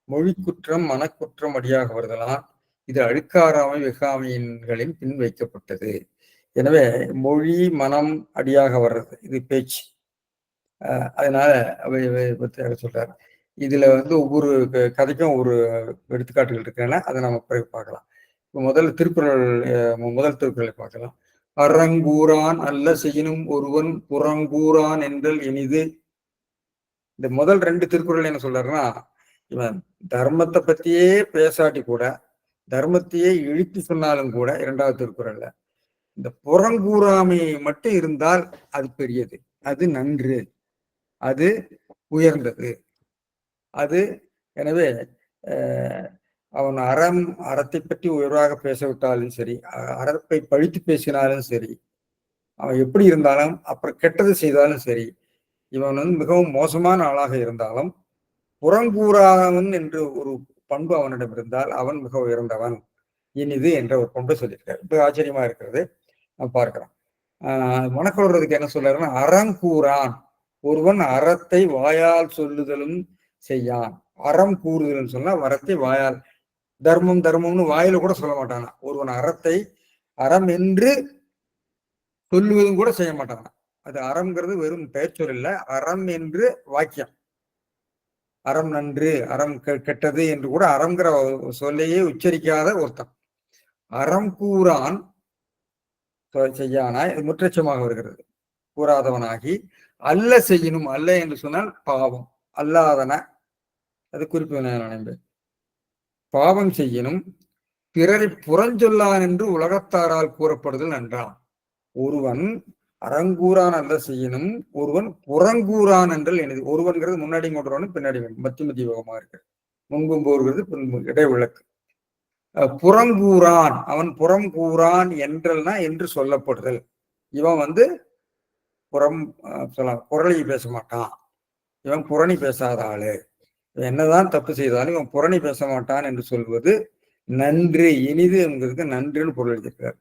மொழி குற்றம் மனக்குற்றம் அடியாக வருதலாம், இது அழுக்காராமை வெகாமையின்களின் பின் வைக்கப்பட்டது. எனவே மொழி மனம் அடியாக வர்றது இது பேச்சு. அதனால அவை பற்றி சொல்றாரு. இதுல ஒவ்வொரு கதைக்கும் ஒரு எடுத்துக்காட்டுகள் இருக்கிறன, அதை நம்ம பிறகு பார்க்கலாம். இப்போ முதல் திருக்குறளை பார்க்கலாம். அறங்கூறான் அல்ல செய்யினும் ஒருவன் புறங்கூறான் என்றல் இனிது. இந்த முதல் 2 திருக்குறள் என்ன சொல்றாருன்னா, இவன் தர்மத்தை பத்தியே பேசாட்டி கூட, தர்மத்தையே இழுத்து சொன்னாலும் கூட, 2வது திருக்குறள்ல இந்த புறங்கூறாமை மட்டும் இருந்தால் அது பெரியது, அது நன்று, அது உயர்ந்தது. அது எனவே அவன் அறத்தை பற்றி உயர்வாக பேசவிட்டாலும் சரி, அறத்தை பழித்து பேசினாலும் சரி, அவன் எப்படி இருந்தாலும், அப்புறம் கெட்டது செய்தாலும் சரி, இவன் மிகவும் மோசமான ஆளாக இருந்தாலும் புறங்கூறாதவன் என்று ஒரு பண்பு அவனிடம் இருந்தால் அவன் மிக உயர்ந்தவன், இனிது என்ற ஒரு பண்பு சொல்லியிருக்காரு. இப்ப ஆச்சரியமா இருக்கிறது நம்ம பார்க்கிறோம். மனக்குளறதுக்கு என்ன சொல்றாருன்னா, அறங்கூறான் ஒருவன் அறத்தை வாயால் சொல்லுதலும் செய்யான். அறம் கூறுதல்னு சொன்னா வரத்தை வாயால், தர்மம் தர்மம்னு வாயில கூட சொல்ல மாட்டானா. ஒருவன் அறத்தை அறம் என்று சொல்லுவதும் கூட செய்ய மாட்டானா. அது அறம்ங்கிறது வெறும் பெயர்ச்சொல் இல்ல, அறம் என்று வாக்கியம். அறம் நன்று, அறம் கெட்டது என்று கூட அறம்ங்கிற சொல்லையே உச்சரிக்காத ஒருத்தன். அறம் கூறான் செய்யானாய், முற்றச்சமாக வருகிறது. கூறாதவனாகி அல்ல செய்யணும், அல்ல என்று சொன்னால் பாவம், அல்லாதன, அது குறிப்பு நினைப்பேன். பாவம் செய்யணும் பிறரை புறஞ்சொல்லான் என்று உலகத்தாரால் கூறப்படுதல் நன்றான். ஒருவன் அறங்கூறான் அல்ல செய்யணும், ஒருவன் புறங்கூறான் என்றல் எனது. ஒருவன்கிறது முன்னாடி கொண்டு பின்னாடி மத்திய யோகமா இருக்கு, முன்பும் போகிறது பின்பு இடை விளக்கு. புறங்கூறான், அவன் புறம் கூறான் என்றல்னா என்று சொல்லப்படுதல். இவன் புறம் புரளி பேச மாட்டான், இவன் புரணி பேசாத ஆளு, என்னதான் தப்பு செய்தாலும் இவன் புரணி பேச மாட்டான் என்று சொல்வது நன்று, இனிது என்கிறதுக்கு நன்றுன்னு பொருள் எழுதியிருக்காரு.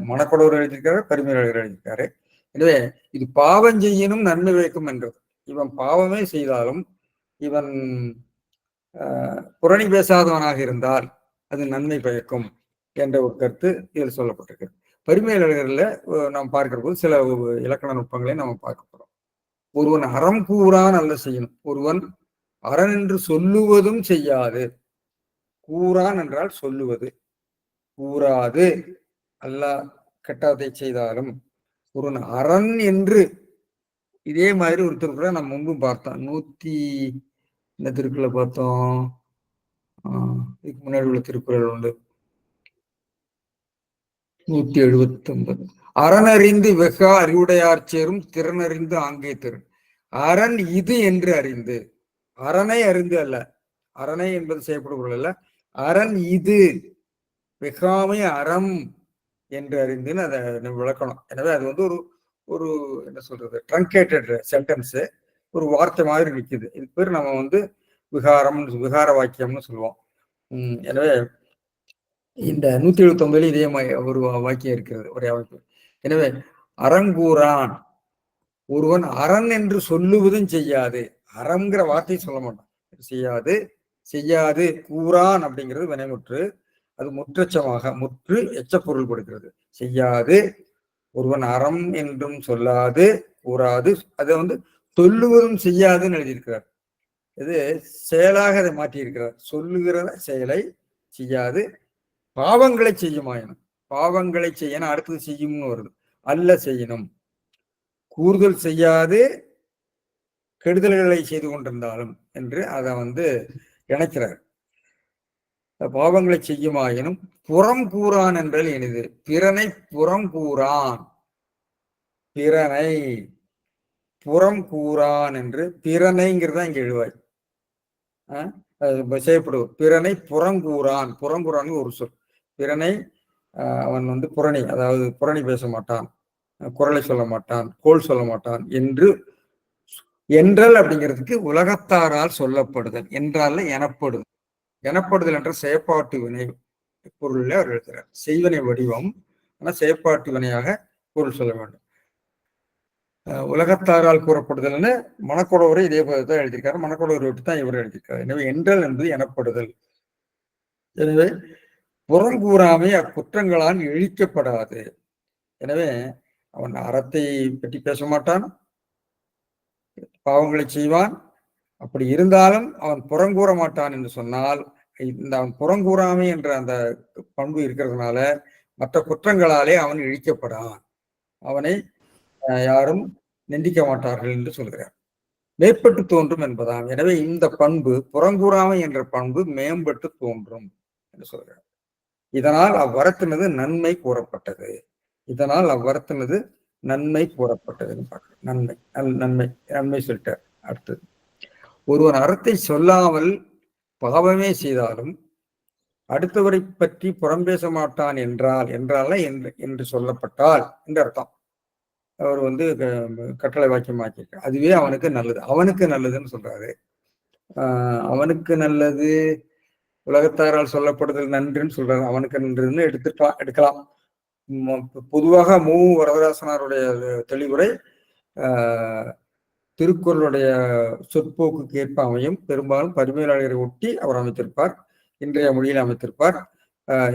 மனக்கொடவர் எழுதியிருக்காரு, பரிமேலழகர் எழுதியிருக்காரு. எனவே இது பாவம் செய்யணும் நன்மை வைக்கும் என்றது. இவன் பாவமே செய்தாலும் இவன் புரணி பேசாதவனாக இருந்தால் அது நன்மை பயக்கும் என்ற ஒரு கருத்து இதில் சொல்லப்பட்டிருக்கு. பரிமேலழகர்ல நாம் பார்க்கிற போது சில இலக்கண நுட்பங்களை நம்ம பார்க்க போறோம். ஒருவன் அறம் கூறான் அல்ல செய்யணும், ஒருவன் அரண் என்று சொல்லுவதும் செய்யாது. கூறான் என்றால் சொல்லுவது, கூறாது அல்ல கெட்டதை செய்தாலும் ஒருவன் அரண் என்று. இதே மாதிரி ஒரு திருக்குறள் நம்ம முன்பும் பார்த்தோம். 100 இந்த திருக்குறளை பார்த்தோம், இதுக்கு முன்னாடி உள்ள திருக்குறள் உண்டு. 179. அறனறிந்து வெகா அறிவுடையார் சேரும் திறனறிந்து ஆங்கே திரு. அரண் இது என்று அறிந்து, அரணை அறிந்து அல்ல, அரணை என்பது செய்யப்படுவது அல்ல, அரண் இது வெகாமை அறம் என்று அறிந்துன்னு அதை விளக்கணும். எனவே அது வந்து ஒரு ஒரு என்ன சொல்றது, ட்ரங்கேட்டட் சென்டென்ஸ், ஒரு வார்த்தை மாதிரி நிற்குது. இது பேர் நம்ம வந்து விகாரம், விகார வாக்கியம்னு சொல்லுவோம். எனவே இந்த 179 இதே ஒரு வாக்கியம் இருக்கிறது, ஒரே அமைப்பு. எனவே அறங்கூறான், ஒருவன் அரண் என்று சொல்லுவதும் செய்யாது, அறம்ங்கிற வார்த்தையை சொல்ல மாட்டான், செய்யாது செய்யாது. கூறான் அப்படிங்கிறது வினைமுற்று, அது முற்றச்சமாக, முற்று எச்சப்பொருள் கொடுக்கிறது. செய்யாது, ஒருவன் அறம் என்றும் சொல்லாது கூறாது, அதை வந்து சொல்லுவதும் செய்யாதுன்னு எழுதியிருக்கிறார். இது செயலாக அதை மாற்றியிருக்கிறார். சொல்லுகிற செயலை செய்யாது, பாவங்களை செய்யுமாயினும், பாவங்களை செய்யணும் அடுத்தது செய்யும்னு வருது, அல்ல செய்யணும். கூறுதல் செய்யாது கெடுதல்களை செய்து கொண்டிருந்தாலும் என்று அதை வந்து இணைக்கிறார். பாவங்களை செய்யுமாயினும் புறம் கூறான் என்றால் இனிது. பிறனை புறம் கூறான், பிறனை புறம் கூறான் என்று, பிறனைங்கிறதா இங்க எழுவாய் செய்யப்படுவது. பிறனை புறங்கூறான், புறங்கூறான் ஒரு சொல். பிறனை அவன் வந்து புரணி, அதாவது புரணி பேச மாட்டான், குரலை சொல்ல மாட்டான், கோல் சொல்ல மாட்டான் என்று. என்றல் அப்படிங்கிறதுக்கு உலகத்தாரால் சொல்லப்படுதல், என்றால் எனப்படுதல். எனப்படுதல் என்ற செயற்பாட்டு வினை பொருளில் அவர் எழுதுகிறார். செய்வனை வடிவம், ஆனால் செயற்பாட்டு வினையாக பொருள் சொல்ல வேண்டும். உலகத்தாரால் கூறப்படுதல்னு மணக்கொடவரை இதே போல தான் எழுதியிருக்காரு. மணக்கொடவரை விட்டு தான் இவர் எழுதியிருக்காரு. எனவே என்றல் என்பது எனப்படுதல். எனவே புறங்கூறாமை அக்குற்றங்களால் இழிக்கப்படாது. எனவே அவன் அறத்தை பற்றி பேச மாட்டான், பாவங்களை செய்வான். அப்படி இருந்தாலும் அவன் புறங்கூற மாட்டான் என்று சொன்னால், இந்த அவன் புறங்கூறாமை என்ற அந்த பண்பு இருக்கிறதுனால மற்ற குற்றங்களாலே அவன் இழிக்கப்படான், அவனை யாரும் நிந்திக்க மாட்டார்கள் என்று சொல்கிறார். மேம்பட்டு தோன்றும் என்பதாம். எனவே இந்த பண்பு, புறங்கூறாமை என்ற பண்பு மேம்பட்டு தோன்றும் என்று சொல்கிறார். இதனால் அவ்வரத்தினது நன்மை கூறப்பட்டது. இதனால் அவ்வரத்தினது நன்மை கூறப்பட்டதுன்னு பார்க்கிறோம். நன்மை நன்மை நன்மை சொல்லிட்டார். அடுத்தது, ஒருவன் அறத்தை சொல்லாமல் பாவமே செய்தாலும் அடுத்தவரை பற்றி புறம்பேச மாட்டான் என்றால், என்று சொல்லப்பட்டால் என்று அர்த்தம். அவர் வந்து கட்டளை வாக்கியமாக்கியிருக்க, அதுவே அவனுக்கு நல்லது. அவனுக்கு நல்லதுன்னு சொல்றாரு. அவனுக்கு நல்லது, உலகத்தாரால் சொல்லப்படுதல் நன்றுன்னு சொல்றாரு. அவனுக்கு நன்றுன்னு எடுக்கலாம். பொதுவாக மு வரதராசனாருடைய தெளிவுரை திருக்குறளுடைய சொற்போக்குக்கு ஏற்ப அமையும். பெரும்பாலும் பரிமையாளரை ஒட்டி அவர் அமைத்திருப்பார், இன்றைய மொழியில் அமைத்திருப்பார்.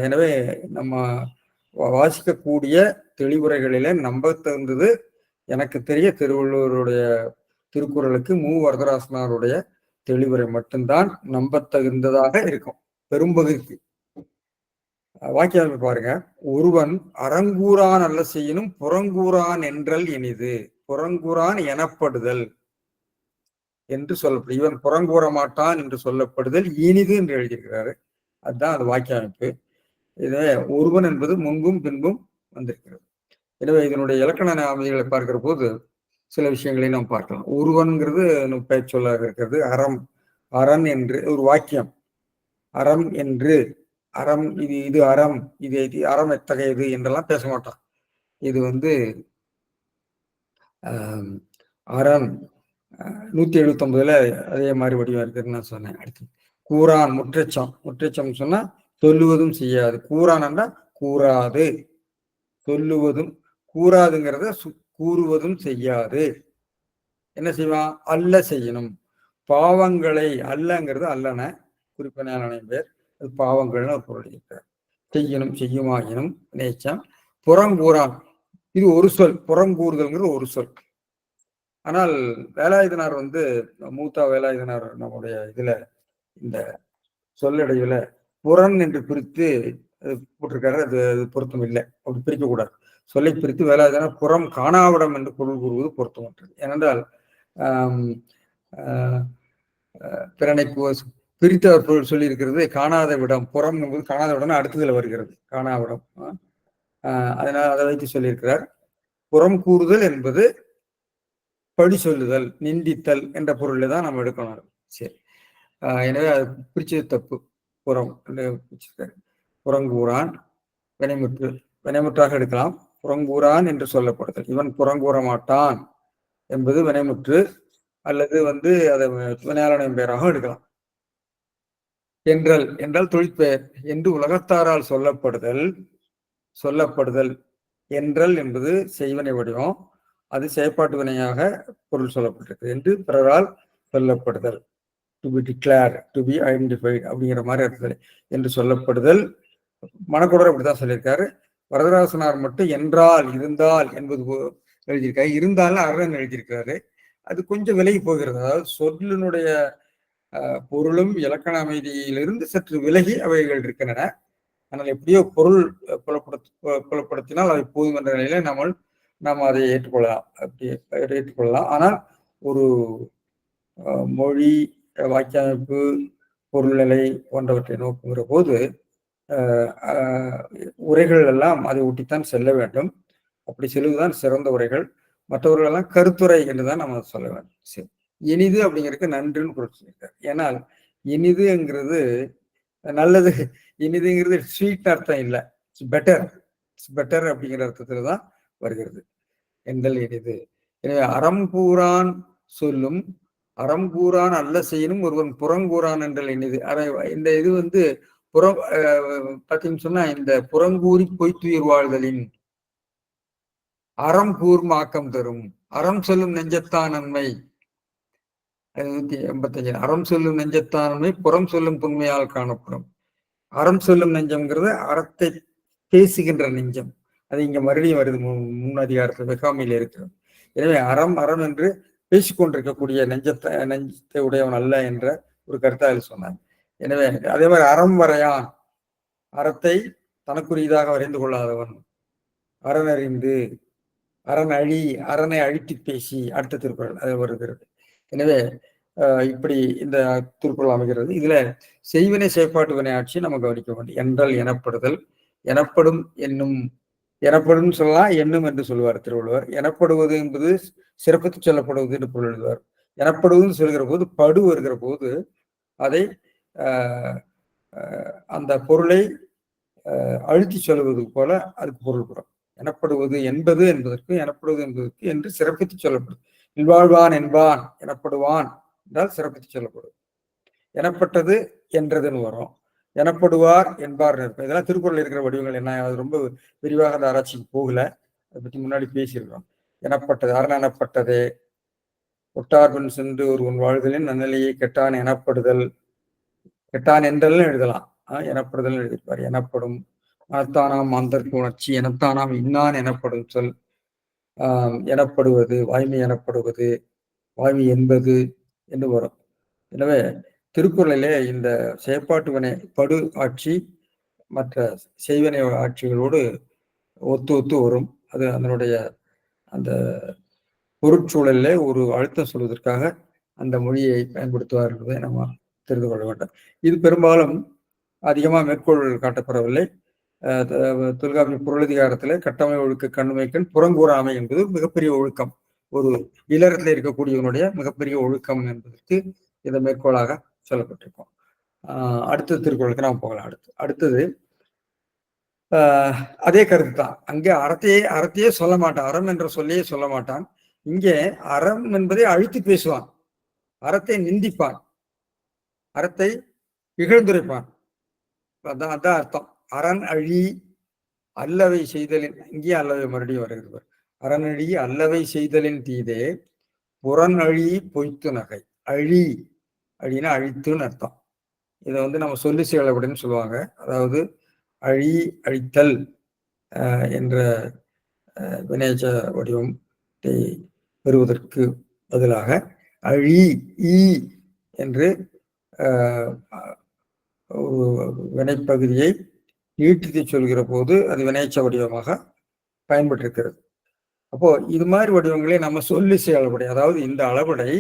எனவே நம்ம வாசிக்கக்கூடிய தெளிவுரைகளில நம்ப தகுந்தது எனக்கு தெரிய திருவள்ளுவருடைய திருக்குறளுக்கு மு வரதராசனாருடைய தெளிவுரை மட்டும்தான் நம்ப தகுந்ததாக இருக்கும் பெரும்பகுதிக்கு. வாக்கியம் பாருங்க, ஒருவன் அறங்கூறான் அல்ல செய்யணும் புறங்கூறான் என்றல் இனிது. புறங்கூறான் எனப்படுதல் என்று சொல்லப்படும், இவன் புறங்கூற மாட்டான் என்று சொல்லப்படுதல் இனிது என்று எழுதியிருக்கிறாரு. அதுதான் அது வாக்கிய அமைப்பு. எனவே ஒருவன் என்பது முன்பும் பின்பும் வந்திருக்கிறது. எனவே இதனுடைய இலக்கண அமைதிகளை பார்க்கிற போது சில விஷயங்களை நாம் பார்க்கலாம். ஒருவன்கிறது பெயர் சொல்லாக இருக்கிறது. அறம், அரண் என்று ஒரு வாக்கியம். அறம் என்று, அறம் இது அறம், இது அறம் எத்தகையது என்றெல்லாம் பேச மாட்டான். இது வந்து அறம் 179 அதே மாதிரி வடிவம் இருக்குதுன்னு நான் சொன்னேன். அடுத்து கூறான், முற்றச்சம். முற்றச்சம் சொன்னா சொல்லுவதும் செய்யாது. கூறான் கூறாது, சொல்லுவதும் கூறாதுங்கிறத கூறுவதும் செய்யாது. என்ன செய்வான்? அல்ல செய்யணும். பாவங்களை, அல்லங்கிறது அல்லன குறிப்பின பேர், அது பாவங்கள்னு ஒரு பொருள் இருக்கிறார். செய்யணும், செய்யுமாயினும் நேச்சம். புறங்கூறான், இது ஒரு சொல். புறங்கூறுதல்ங்கிறது ஒரு சொல். ஆனால் வேலாயுதனார் வந்து, மூத்தா வேலாயுதனார் நம்முடைய இதுல இந்த சொல்லடையில புறன் என்று பிரித்து போட்டிருக்காரு. அது பொருத்தம் இல்லை, அப்படி பிரிக்க கூடாது. சொல்லை பிரித்து வேலாயுதனார் புறம் காணாவிடம் என்று பொருள் கூறுவது பொருத்தமற்றது. ஏனென்றால் பிறனை பிரித்து அவர் சொல்லி இருக்கிறது காணாத விடம். புறம் என்பது காணாத விடம் அடுத்ததுல வருகிறது, காணாவிடம். அதனால் அதை வைத்து சொல்லியிருக்கிறார். புறம் கூறுதல் என்பது பழி சொல்லுதல், நிந்தித்தல் என்ற பொருளில் தான் நம்ம எடுக்கணும். சரி. எனவே அது பிரிச்சது தப்பு. புறம் பிரிச்சிருக்காரு. புறங்கூறான் வினைமுற்று, வினைமுற்றாக எடுக்கலாம். புறங்கூறான் என்று சொல்லப்படுதல், இவன் புறங்கூற மாட்டான் என்பது வினைமுற்று, அல்லது அதை வினையாளனின் பெயராக எடுக்கலாம். என்றல் என்றால் தொழிற்பெயர் என்று உலகத்தாரால் சொல்லப்படுதல் என்றல் என்பது செய்வினை வடிவம், அது செயற்பாட்டு வினையாக பொருள் சொல்லப்பட்டிருக்கு. என்று பிறரால் சொல்லப்படுதல், to be declare, to be identified அப்படிங்கிற மாதிரி இருக்குது. என்று சொல்லப்படுதல் மணக்குடர் அப்படித்தான் சொல்லியிருக்காரு. வரதராசனார் மட்டும் என்றால் இருந்தால் என்பது எழுதியிருக்காரு. இருந்தாலும் அரண் எழுதியிருக்காரு. அது கொஞ்சம் விலகி போகிறது. அதாவது சொல்லினுடைய பொருளும் இலக்கண அமைதியிலிருந்து சற்று விலகி அவைகள் இருக்கின்றன. ஆனால் எப்படியோ பொருள் புலப்படுத்தினால் அவை போதும் என்ற நிலையில நாம் அதை ஏற்றுக்கொள்ளலாம். அப்படி ஏற்றுக்கொள்ளலாம். ஆனால் ஒரு மொழி, வாக்கியமைப்பு, பொருள்நிலை போன்றவற்றை நோக்குகிற போது உரைகள் எல்லாம் அதை ஒட்டித்தான் செல்ல வேண்டும். அப்படி செல்வதுதான் சிறந்த உரைகள். மற்றவர்கள் எல்லாம் கருத்துரை என்றுதான் நம்ம சொல்ல வேண்டும். சரி. இனிது அப்படிங்கிறதுக்கு நன்றுன்னு பொருள் சொல்லியிருக்காரு. ஏன்னால் இனிதுங்கிறது நல்லது, இனிதுங்கிறது ஸ்வீட் அர்த்தம் இல்லை, இட்ஸ் பெட்டர் அப்படிங்கிற அர்த்தத்துல தான் வருகிறது. எங்கள் இனிது. எனவே அறம்பூரான் சொல்லும் அறம்பூரான் அல்ல செய்யணும் ஒருவன் புறங்கூறான் என்றல் இனிது. இந்த இது புறம் பார்த்தீங்கன்னு சொன்னா, இந்த புறங்கூறி பொய்த்துயிர் வாழ்தலின் அறம் கூர்ம ஆக்கம் தரும். அறம் சொல்லும் நெஞ்சத்தான் நன்மை 185. அறம் சொல்லும் நெஞ்சத்தான் நன்மை புறம் சொல்லும் புண்மையால் காணப்படும். அறம் சொல்லும் நெஞ்சம்ங்கிறது அறத்தை பேசுகின்ற நெஞ்சம். அது இங்க மறுபடியும் வருது, முன் அதிகாரத்தில் வெகாமையில் இருக்கிறது. எனவே அறம் என்று பேசிக்கொண்டிருக்கக்கூடிய நெஞ்சத்தை உடையவன் அல்ல என்ற ஒரு கருத்தை அதில் சொன்னாங்க. எனவே அதே மாதிரி அறம் வரையான், அறத்தை தனக்குரியதாக வரைந்து கொள்ளாதவன், அறனறிந்து, அறனை அழித்து பேசி, அடுத்த திருக்குறள் அது வருகிறது. எனவே இப்படி இந்த திருக்குறள் அமைகிறது. இதுல செய்வினை செயற்பாட்டு வினையாட்சி நம்ம கவனிக்க வேண்டும். என்றல் எனப்படுதல், எனப்படும் எனப்படும் சொல்லலாம், எண்ணும் என்று சொல்லுவார் திருவள்ளுவர். எனப்படுவது என்பது சிறப்பித்து சொல்லப்படுவது என்று பொருள் எழுதுவார். எனப்படுவதுன்னு சொல்கிற போது படு வருகிற போது அதை அந்த பொருளை அழுத்தி சொல்லுவது போல அதுக்கு பொருள் கூறும். எனப்படுவது என்பதற்கு என்று சிறப்பித்து சொல்லப்படும். இல்வாழ்வான் என்பான், எனப்படுவான் என்றால் சிறப்பித்து சொல்லப்படும். எனப்பட்டது என்றதுன்னு வரும். எனப்படுவார் என்பார் இருப்பேன். இதெல்லாம் திருக்குறள் இருக்கிற வடிவங்கள். என்ன, அது ரொம்ப விரிவாக அந்த ஆராய்ச்சிக்கு போகல, அதை பற்றி முன்னாடி பேசியிருக்கோம். எனப்பட்டது, அரண் எனப்பட்டதே, ஒட்டார்பன் சென்று ஒருவன் வாழ்தலின் நன்னலையை கெட்டான் எனப்படுதல், கெட்டான் என்றல் எழுதலாம், எனப்படுதல் எழுதியிருப்பார். எனப்படும் மனத்தானாம் மாந்தற்கு உணர்ச்சி, எனத்தானாம் இன்னான் எனப்படும் சொல், எனப்படுவது, வாய்மை எனப்படுவது, வாய்மை என்பது என்று வரும். எனவே திருக்குறளிலே இந்த செயற்பாட்டு வினை படு ஆட்சி மற்ற செய்வினை ஆட்சிகளோடு ஒத்து வரும். அது அதனுடைய அந்த பொருட்சூழலிலே ஒரு அழுத்தம் சொல்வதற்காக அந்த மொழியை பயன்படுத்துவார் என்பதை நம்ம தெரிந்து கொள்ள வேண்டும். இது பெரும்பாலும் அதிகமாக மேற்கோள் காட்டப்படவில்லை. தொல்காப்பிய பொருளதிகாரத்திலே கட்டமை ஒழுக்க கண்ணுமைக்கண் புறங்கூறாமை என்பது மிகப்பெரிய ஒழுக்கம், ஒரு இல்லறத்தில் இருக்கக்கூடியவனுடைய மிகப்பெரிய ஒழுக்கம் என்பதற்கு இதை மேற்கோளாக சொல்லப்பட்டிருக்கும். அடுத்த திருக்குறளுக்கு நாம் போகலாம். அடுத்தது அதே கருத்து தான். அங்கே அறத்தையே சொல்ல மாட்டான், அறம் என்ற சொல்லையே சொல்ல மாட்டான். இங்கே அறம் என்பதை அழித்து பேசுவான், அறத்தை நிந்திப்பான், அறத்தை இகழ்ந்துரைப்பான். அதான் அர்த்தம். அரண் அழி அல்லவை செய்தலின், இங்கே அல்லவை மறுபடியும் வருகிறது. அரணழி அல்லவை செய்தலின் தீதே புறநழி பொய்த்து நகை. அழினா அழித்துன்னு அர்த்தம். இதை நம்ம சொல்லி செயல் அப்படின்னு சொல்லுவாங்க. அதாவது அழித்தல் என்ற வினைச்ச வடிவத்தை பெறுவதற்கு பதிலாக அழி என்று ஒரு வினைப்பகுதியை ஈட்டி சொல்கிற போது அது வினைச்ச வடிவமாக பயன்பட்டிருக்கிறது. அப்போ இது மாதிரி வடிவங்களே நம்ம சொல்லிசை அளபடை, அதாவது இந்த அளபடை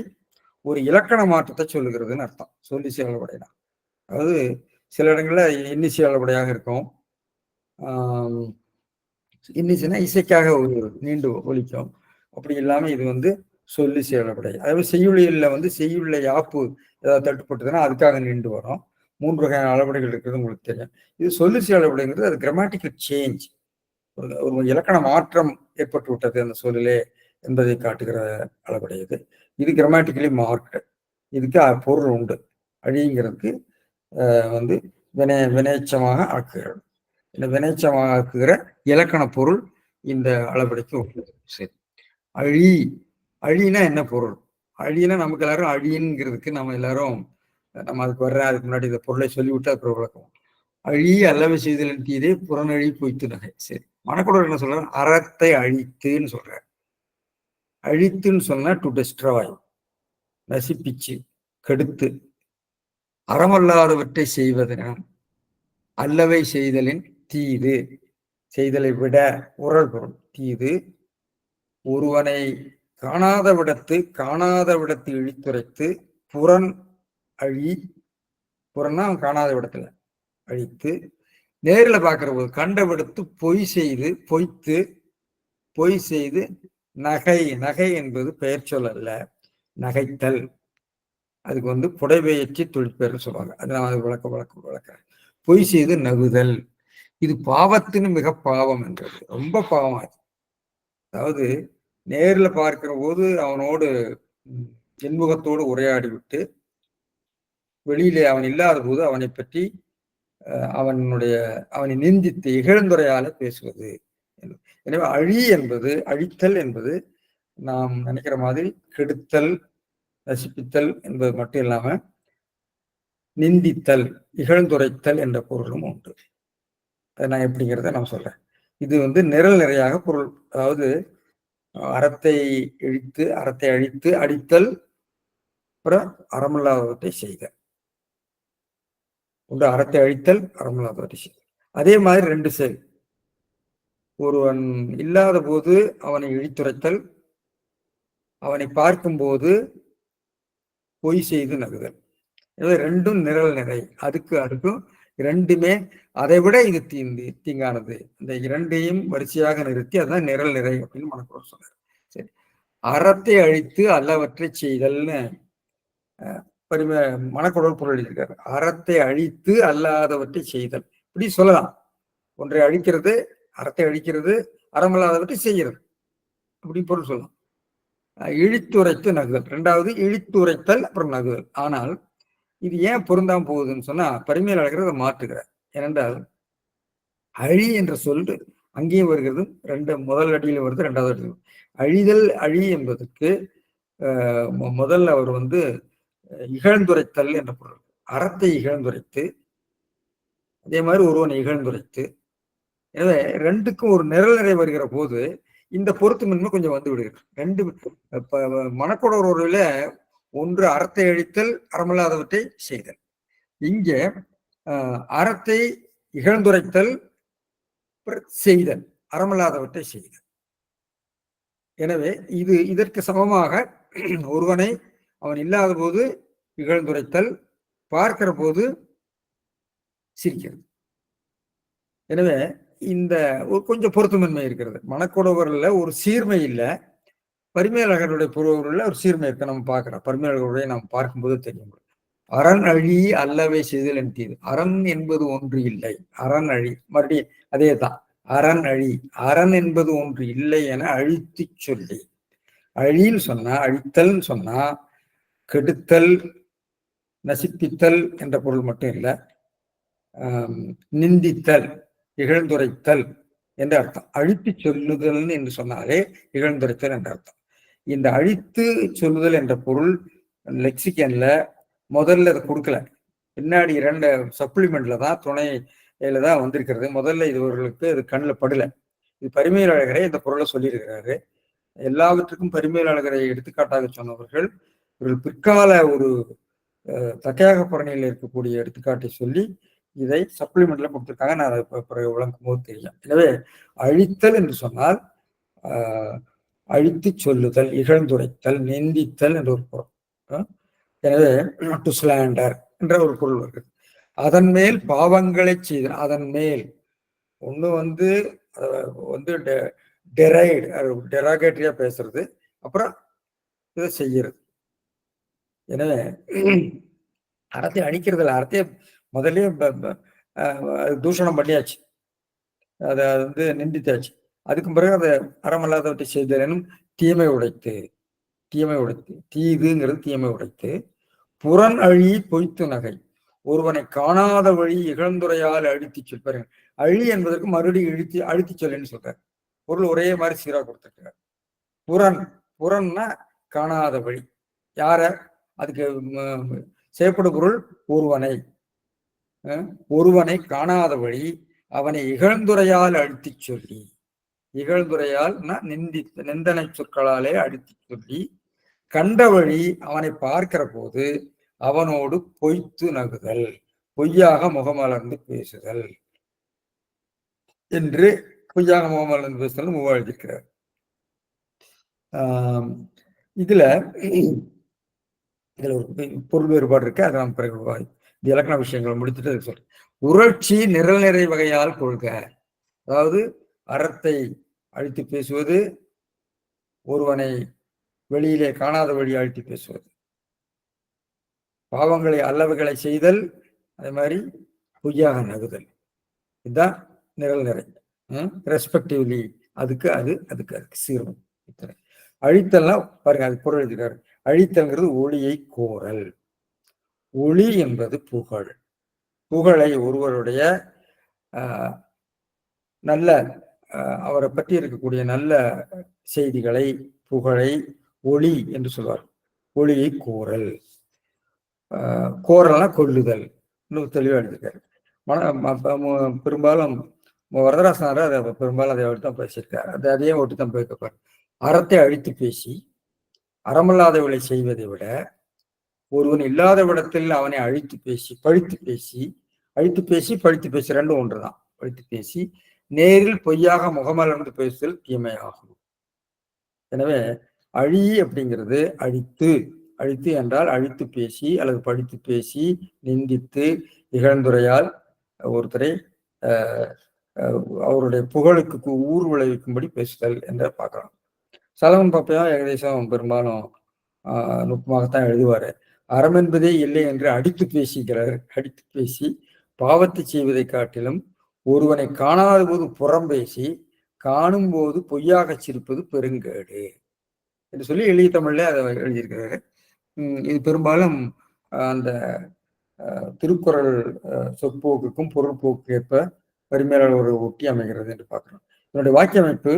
ஒரு இலக்கண மாற்றத்தை சொல்லுகிறதுன்னு அர்த்தம். சொல்லிசை அளபடைனா அதாவது சில இடங்கள்ல இன்னிசை அளபடையாக இருக்கும், இன்னிச்சுன்னா இசைக்காக ஒரு நீண்டு ஒலிக்கும். அப்படி இல்லாம இது வந்து சொல்லி செயலப்படை. அதாவது செய்யுளியல்ல வந்து செய்யுள்ள யாப்பு ஏதாவது தட்டுப்பட்டதுன்னா அதுக்காக நீண்டு வரும். 3 வகையான அளபடைகள் இருக்கிறது உங்களுக்கு தெரியும். இது சொல்லி செயலப்படைங்கிறது அது கிராமட்டிக்கல் சேஞ்ச். ஒரு இலக்கண மாற்றம் ஏற்பட்டு விட்டது அந்த சொல்லிலே என்பதை காட்டுகிற அளபடை இது. இது கிராமட்டிக்கலி மார்க்டு. இதுக்கு பொருள் உண்டு. அழிங்கிறதுக்கு வந்து வினைச்சமாக ஆக்குகிறது. இந்த வினைச்சமாக ஆக்குகிற இலக்கண பொருள் இந்த அளபடிக்கு உண்டு. சரி. அழி அழினா என்ன பொருள்? அழினா நமக்கு எல்லாரும் அழிங்கிறதுக்கு நம்ம எல்லாரும் நம்ம அதுக்கு அதுக்கு முன்னாடி இந்த பொருளை சொல்லிவிட்டு அப்புறம் விளக்குவோம். அழி அல்லவை செய்தலின் தீதே புறநழி பொய்த்து நகை. சரி, மணக்குடர் என்ன சொல்ற? அறத்தை அழித்துன்னு சொல்ற. அழித்துன்னு சொன்னா டு டெஸ்ட்ராய், நசிப்பிச்சு, கெடுத்து, அறமல்லாதவற்றை செய்வதனால் அல்லவை செய்தலின் தீது, செய்தலை விட உரல் பொருள் தீது, ஒருவனை காணாத விடத்து இழித்துரைத்து புறன் அழி, புறன்னா காணாத விடத்துல அழித்து, நேரில் பார்க்கிற போது கண்ட விடத்து பொய் செய்து நகை என்பது பெயர் சொல் அல்ல, நகைத்தல். அதுக்கு வந்து புடைவையற்றி தொழிற்பெயர்னு சொல்லுவாங்க. அது நான் அது விளக்கிறேன். பொய் செய்து நகுதல், இது பாவத்தின் மிக பாவம் என்றது. ரொம்ப பாவம் அது. அதாவது நேரில் பார்க்கிற போது அவனோடு இன்முகத்தோடு உரையாடி விட்டு வெளியிலே அவன் இல்லாத போது அவனை பற்றி அவனை நிந்தித்து இகழ்ந்துரையால பேசுவது. எனவே அழித்தல் என்பது நாம் நினைக்கிற மாதிரி கெடுத்தல், நசிப்பித்தல் என்பது மட்டும் இல்லாம நிந்தித்தல், இகழ்ந்துரைத்தல் என்ற பொருளும் உண்டு. அதை நான் எப்படிங்கிறத நான் சொல்றேன். இது வந்து நிரல் நிறையாக பொருள். அதாவது அறத்தை அழித்து அடித்தல், அப்புறம் அறமில்லாதவற்றை செய்த ஒன்று. அறத்தை அழித்தல், அறமில்லாதவற்றை செய்த. அதே மாதிரி 2 செயல். ஒருவன் இல்லாத போது அவனை இழித்துரைத்தல், அவனை பார்க்கும்போது பொய் செய்து நகுதல். எனவே 2ம் நிரல் நிறை. அதுக்கும் 2மே அதை விட இது தீங்கானது. இந்த 2ஐயும் வரிசையாக நிறுத்தி அதுதான் நிரல் நிறை அப்படின்னு மனக்குறவர் சொன்னார். சரி, அறத்தை அழித்து அல்லவற்றை செய்தல்னு மனக்குறவர் பொருள் எழுதியிருக்காரு. அறத்தை அழித்து அல்லாதவற்றை செய்தல், இப்படி சொல்லலாம். ஒன்றை அழிக்கிறது, அறத்தை அழிக்கிறது, அறமல்லாதவற்றை செய்கிறது, அப்படி பொருள் சொல்லலாம். இழித்துரைத்து நகுதல் 2வது, இழித்துரைத்தல் அப்புறம் நகுதல். ஆனால் இது ஏன் பொருந்தாம போகுதுன்னு சொன்னா பரிமையில் அழகிறத மாற்றுகிறார். ஏனென்றால் அழி என்ற சொல் அங்கேயும் வருகிறது, முதல் அடியில் வருது, 2வது அடியில். அழிதல் அழி என்பதற்கு முதல்ல அவர் வந்து இகழ்ந்துரைத்தல் என்ற பொருள். அறத்தை இகழ்ந்துரைத்து, அதே மாதிரி ஒருவனை இகழ்ந்துரைத்து. எனவே 2க்கும் ஒரு நிரல் நிறை வருகிற போது இந்த பொருத்தமின்மை கொஞ்சம் வந்து விடுகிறது. 2 மனக்குடர்ல ஒன்று அறத்தை அழித்தல், அறமல்லாதவற்றை செய்தல். இங்கே அறத்தை இகழ்ந்துரைத்தல், செய்தல், அறமல்லாதவற்றை செய்தல். எனவே இதற்கு சமமாக ஒருவனை அவன் இல்லாத போது இகழ்ந்துரைத்தல், பார்க்கிற போது சிரிக்கிறது. எனவே இந்த கொஞ்சம் பொருத்தமின்மை இருக்கிறது. மனக்குடவர்ல ஒரு சீர்மை இல்லை, பரிமேலழகருடைய பொருள்ல ஒரு சீர்மை இருக்கு. நம்ம பார்க்கிறோம், பரிமேலழகருடைய நாம் பார்க்கும்போது தெரியும். அரண் அழி அல்லவை செய்தல் என் தீது. அரண் என்பது ஒன்று இல்லை, அரண் அழி. மறுபடியும் அதே தான், அரண் அழி. அரண் என்பது ஒன்று இல்லை என அழித்து சொல்லி. அழின்னு சொன்னா, அழித்தல்னு சொன்னா கெடுத்தல், நசிப்பித்தல் என்ற பொருள் மட்டும் இல்லை, நிந்தித்தல், இகழ்ந்துரைத்தல் என்ற அர்த்தம். அழித்து சொல்லுதல் என்று சொன்னாலே இகழ்ந்துரைத்தல் என்ற அர்த்தம். இந்த அழித்து சொல்லுதல் என்ற பொருள் லெக்சிகன்ல முதல்ல அதை கொடுக்கல, பின்னாடி 2 சப்ளிமெண்ட்ல தான், துணையில தான் வந்திருக்கிறது. முதல்ல இதுவர்களுக்கு அது கண்ணில் படல. இது பரிமேலழகரை இந்த பொருளை சொல்லியிருக்கிறாரு. எல்லாவற்றுக்கும் பரிமேலழகரை எடுத்துக்காட்டாக சொன்னவர்கள் இவர்கள் பிற்கால ஒரு தக்கையாக பரணியில் இருக்கக்கூடிய எடுத்துக்காட்டை சொல்லி இதை சப்ளிமெண்ட்ல கொடுத்துருக்காங்க. நான் அதை பிறகு விளக்கும் போது தெரியும். எனவே அழித்தல் என்று சொன்னால் அழித்து சொல்லுதல், இகழ்ந்துரைத்தல், நிந்தித்தல் என்ற ஒரு பொருள். எனவே டு ஸ்லாண்டர் என்ற ஒரு பொருள் வருகிறது. அதன் மேல் பாவங்களை செய்தல். அதன் மேல் ஒண்ணு வந்து வந்து டெராகேட்டரியா பேசுறது, அப்புறம் இதை செய்யறது. எனவே அறத்தை அழிக்கிறதுல அறத்தையே முதல்ல தூஷணம் பண்ணியாச்சு, அதை வந்து நிந்தித்தாச்சு. அதுக்கு பிறகு அதை அறமல்லாதவற்றை செய்தலும் தீமை உடைத்து தீதுங்கிறது தீமை உடைத்து புறன் அழி பொய்த்து நகை ஒருவனை காணாத வழி இகழ்ந்துரையால் அழுத்தி சொல்பாரு. அழி என்பதற்கு மறுபடியும் அழுத்தி சொல்லுன்னு சொல்றாரு. பொருள் ஒரே மாதிரி சீரா கொடுத்துருக்காரு. புறன்னா காணாத வழி. யார அதுக்கு செய்யப்படும் பொருள் ஒருவனை காணாத வழி அவனை இகழ்ந்துரையால் அழுத்தி சொல்லி, இகழ்ந்துரையால் நிந்தனை சொற்களாலே அழுத்தி சொல்லி கண்ட வழி அவனை பார்க்கிற போது அவனோடு பொய்த்து நகுதல், பொய்யாக முகமலர்ந்து பேசுதல் என்று பொய்யாக முகமலர்ந்து பேசுதல் எழுதியிருக்கிறார். இதுல ஒரு பொருள் வேறுபாடு இருக்கு. அதை நாம் பிறகு இந்த இலக்கண விஷயங்களை முடித்துட்டு சொல்றேன். உரட்சி நிரல் நிறை வகையால் கொள்க. அதாவது அறத்தை அழித்து பேசுவது, ஒருவனை வெளியிலே காணாத வழி அழித்து பேசுவது, பாவங்களை அல்லவைகளை செய்தல், அதே மாதிரி பொய்யாக நகுதல், இதுதான் நிரல் நிறை. ரெஸ்பெக்டிவ்லி அதுக்கு சீர்மம். அழித்தல்னா பாருங்க, அது பொருள் எழுதுகிறார். அழித்தல்ங்கிறது ஒளியை கோரல். ஒளி என்பது புகழ். புகழை ஒருவருடைய நல்ல அவரை பற்றி இருக்கக்கூடிய நல்ல செய்திகளை, புகழை ஒளி என்று சொல்வார். ஒளியை கோரல். கோரல்னா கொல்லுதல். இன்னும் தெளிவாக எழுதியிருக்காரு. பெரும்பாலும் வரதராசனார் அதை பெரும்பாலும் அதை தான் பேசியிருக்காரு. அதையே ஒட்டு தான் பேசப்பார். அறத்தை அழித்து பேசி அறமல்லாதவர்களை செய்வதை விட ஒருவன் இல்லாத விடத்தில் அவனை அழித்து பேசி பழித்து பேசி ரெண்டும் ஒன்றுதான். பழித்து பேசி நேரில் பொய்யாக முகமலர்ந்து பேசுதல் தீமையாகும். எனவே அழி அப்படிங்கிறது அழித்து என்றால் அழித்து பேசி அல்லது பழித்து பேசி நிந்தித்து இகழ்ந்துரையால் ஒருத்தரை அவருடைய புகழுக்கு ஊர் விளைவிக்கும்படி பேசுதல் என்ற பார்க்கலாம். சலவன் பாப்பையும் ஏகதேசம் பெரும்பாலும் நுட்பமாகத்தான் எழுதுவாரு. அறம் என்பதே இல்லை என்று அடித்து பேசி பாவத்தை செய்வதை காட்டிலும் ஒருவனை காணாத போது புறம் பேசி காணும் போது பொய்யாக சிரிப்பது பெருங்கேடு என்று சொல்லி எளிய தமிழ்ல அதை எழுதியிருக்கிறாரு. இது பெரும்பாலும் அந்த திருக்குறள் சொற்போக்குக்கும் பொருள்போக்கு ஏற்ப வரிமையாளர் ஒரு ஒட்டி அமைகிறது என்று பார்க்கிறோம். என்னுடைய வாக்கிய அமைப்பு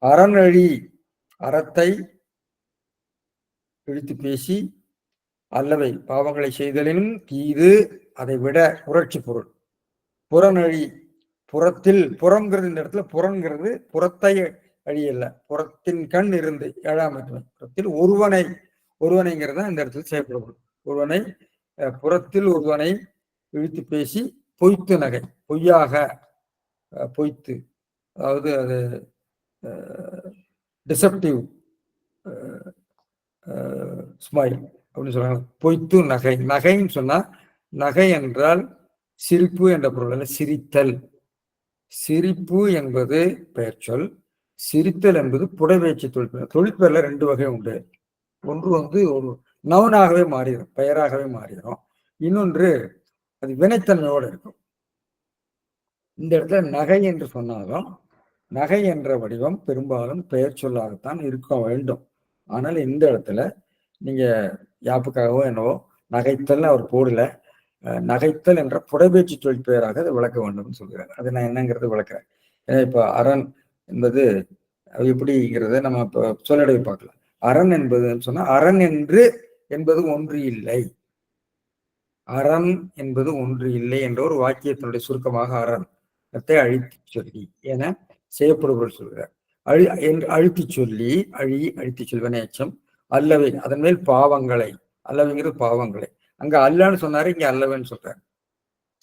அறநழி அறத்தை இழுத்து பேசி அல்லவை பாவங்களை செய்தலினும் தீது அதை விட புரட்சி பொருள். புறநழி புறம்ங்கிறது இந்த இடத்துல புறங்கிறது புறத்தை அழியல்ல, புறத்தின் கண் இருந்து 7ஆம் புறத்தில் ஒருவனைங்கிறது தான் இந்த இடத்துல செய்யப்படும். ஒருவனை புறத்தில் ஒருவனை இழுத்து பேசி பொய்த்து நகை, பொய்யாக பொய்த்து, அதாவது அது டிசப்டிவ் ஸ்மைல் அப்படின்னு சொல்றாங்க. பொய்த்து நகைன்னு சொன்னா நகை என்றால் சிரிப்பு என்ற பொருள். சிரித்தல், சிரிப்பு என்பது பெயர் சொல், சிரித்தல் என்பது புடைவேச்சு தொழிற்பெயர். தொழிற்பெயர்ல 2 வகை உண்டு. ஒன்று வந்து ஒரு நவுனாகவே மாறிடும், பெயராகவே மாறிடும். இன்னொன்று அது வினைத்தன்மையோடு இருக்கும். இந்த இடத்துல நகை என்று சொன்னாலும் நகை என்ற வடிவம் பெரும்பாலும் பெயர் சொல்லாகத்தான் இருக்க வேண்டும். ஆனால் இந்த இடத்துல நீங்க யாப்புக்காகவோ என்னவோ நகைத்தல் அவர் போடல, நகைத்தல் என்ற புடைபேச்சு தொழில் பெயராக அதை விளக்க வேண்டும் சொல்கிறார். அது நான் என்னங்கிறது விளக்குறேன். ஏன்னா இப்ப அரண் என்பது எப்படிங்கிறத நம்ம இப்ப சொல்லடவை பார்க்கலாம். அரண் என்பது சொன்னா அரண் என்பது ஒன்று இல்லை, அரண் என்பது ஒன்று இல்லை என்ற ஒரு வாக்கியத்தினுடைய சுருக்கமாக அறத்தை அழித்து சொல்லி என செய்யப்படுபவர் சொல்கிறார். அழுத்தி சொல்லி அழித்து சொல்வன எச்சம் அல்லவை அதன் மேல் பாவங்களை, அல்லவைங்கிறது பாவங்களை. அங்க அல்லன்னு சொன்னாரு, இங்க அல்லவன்னு சொல்றாரு.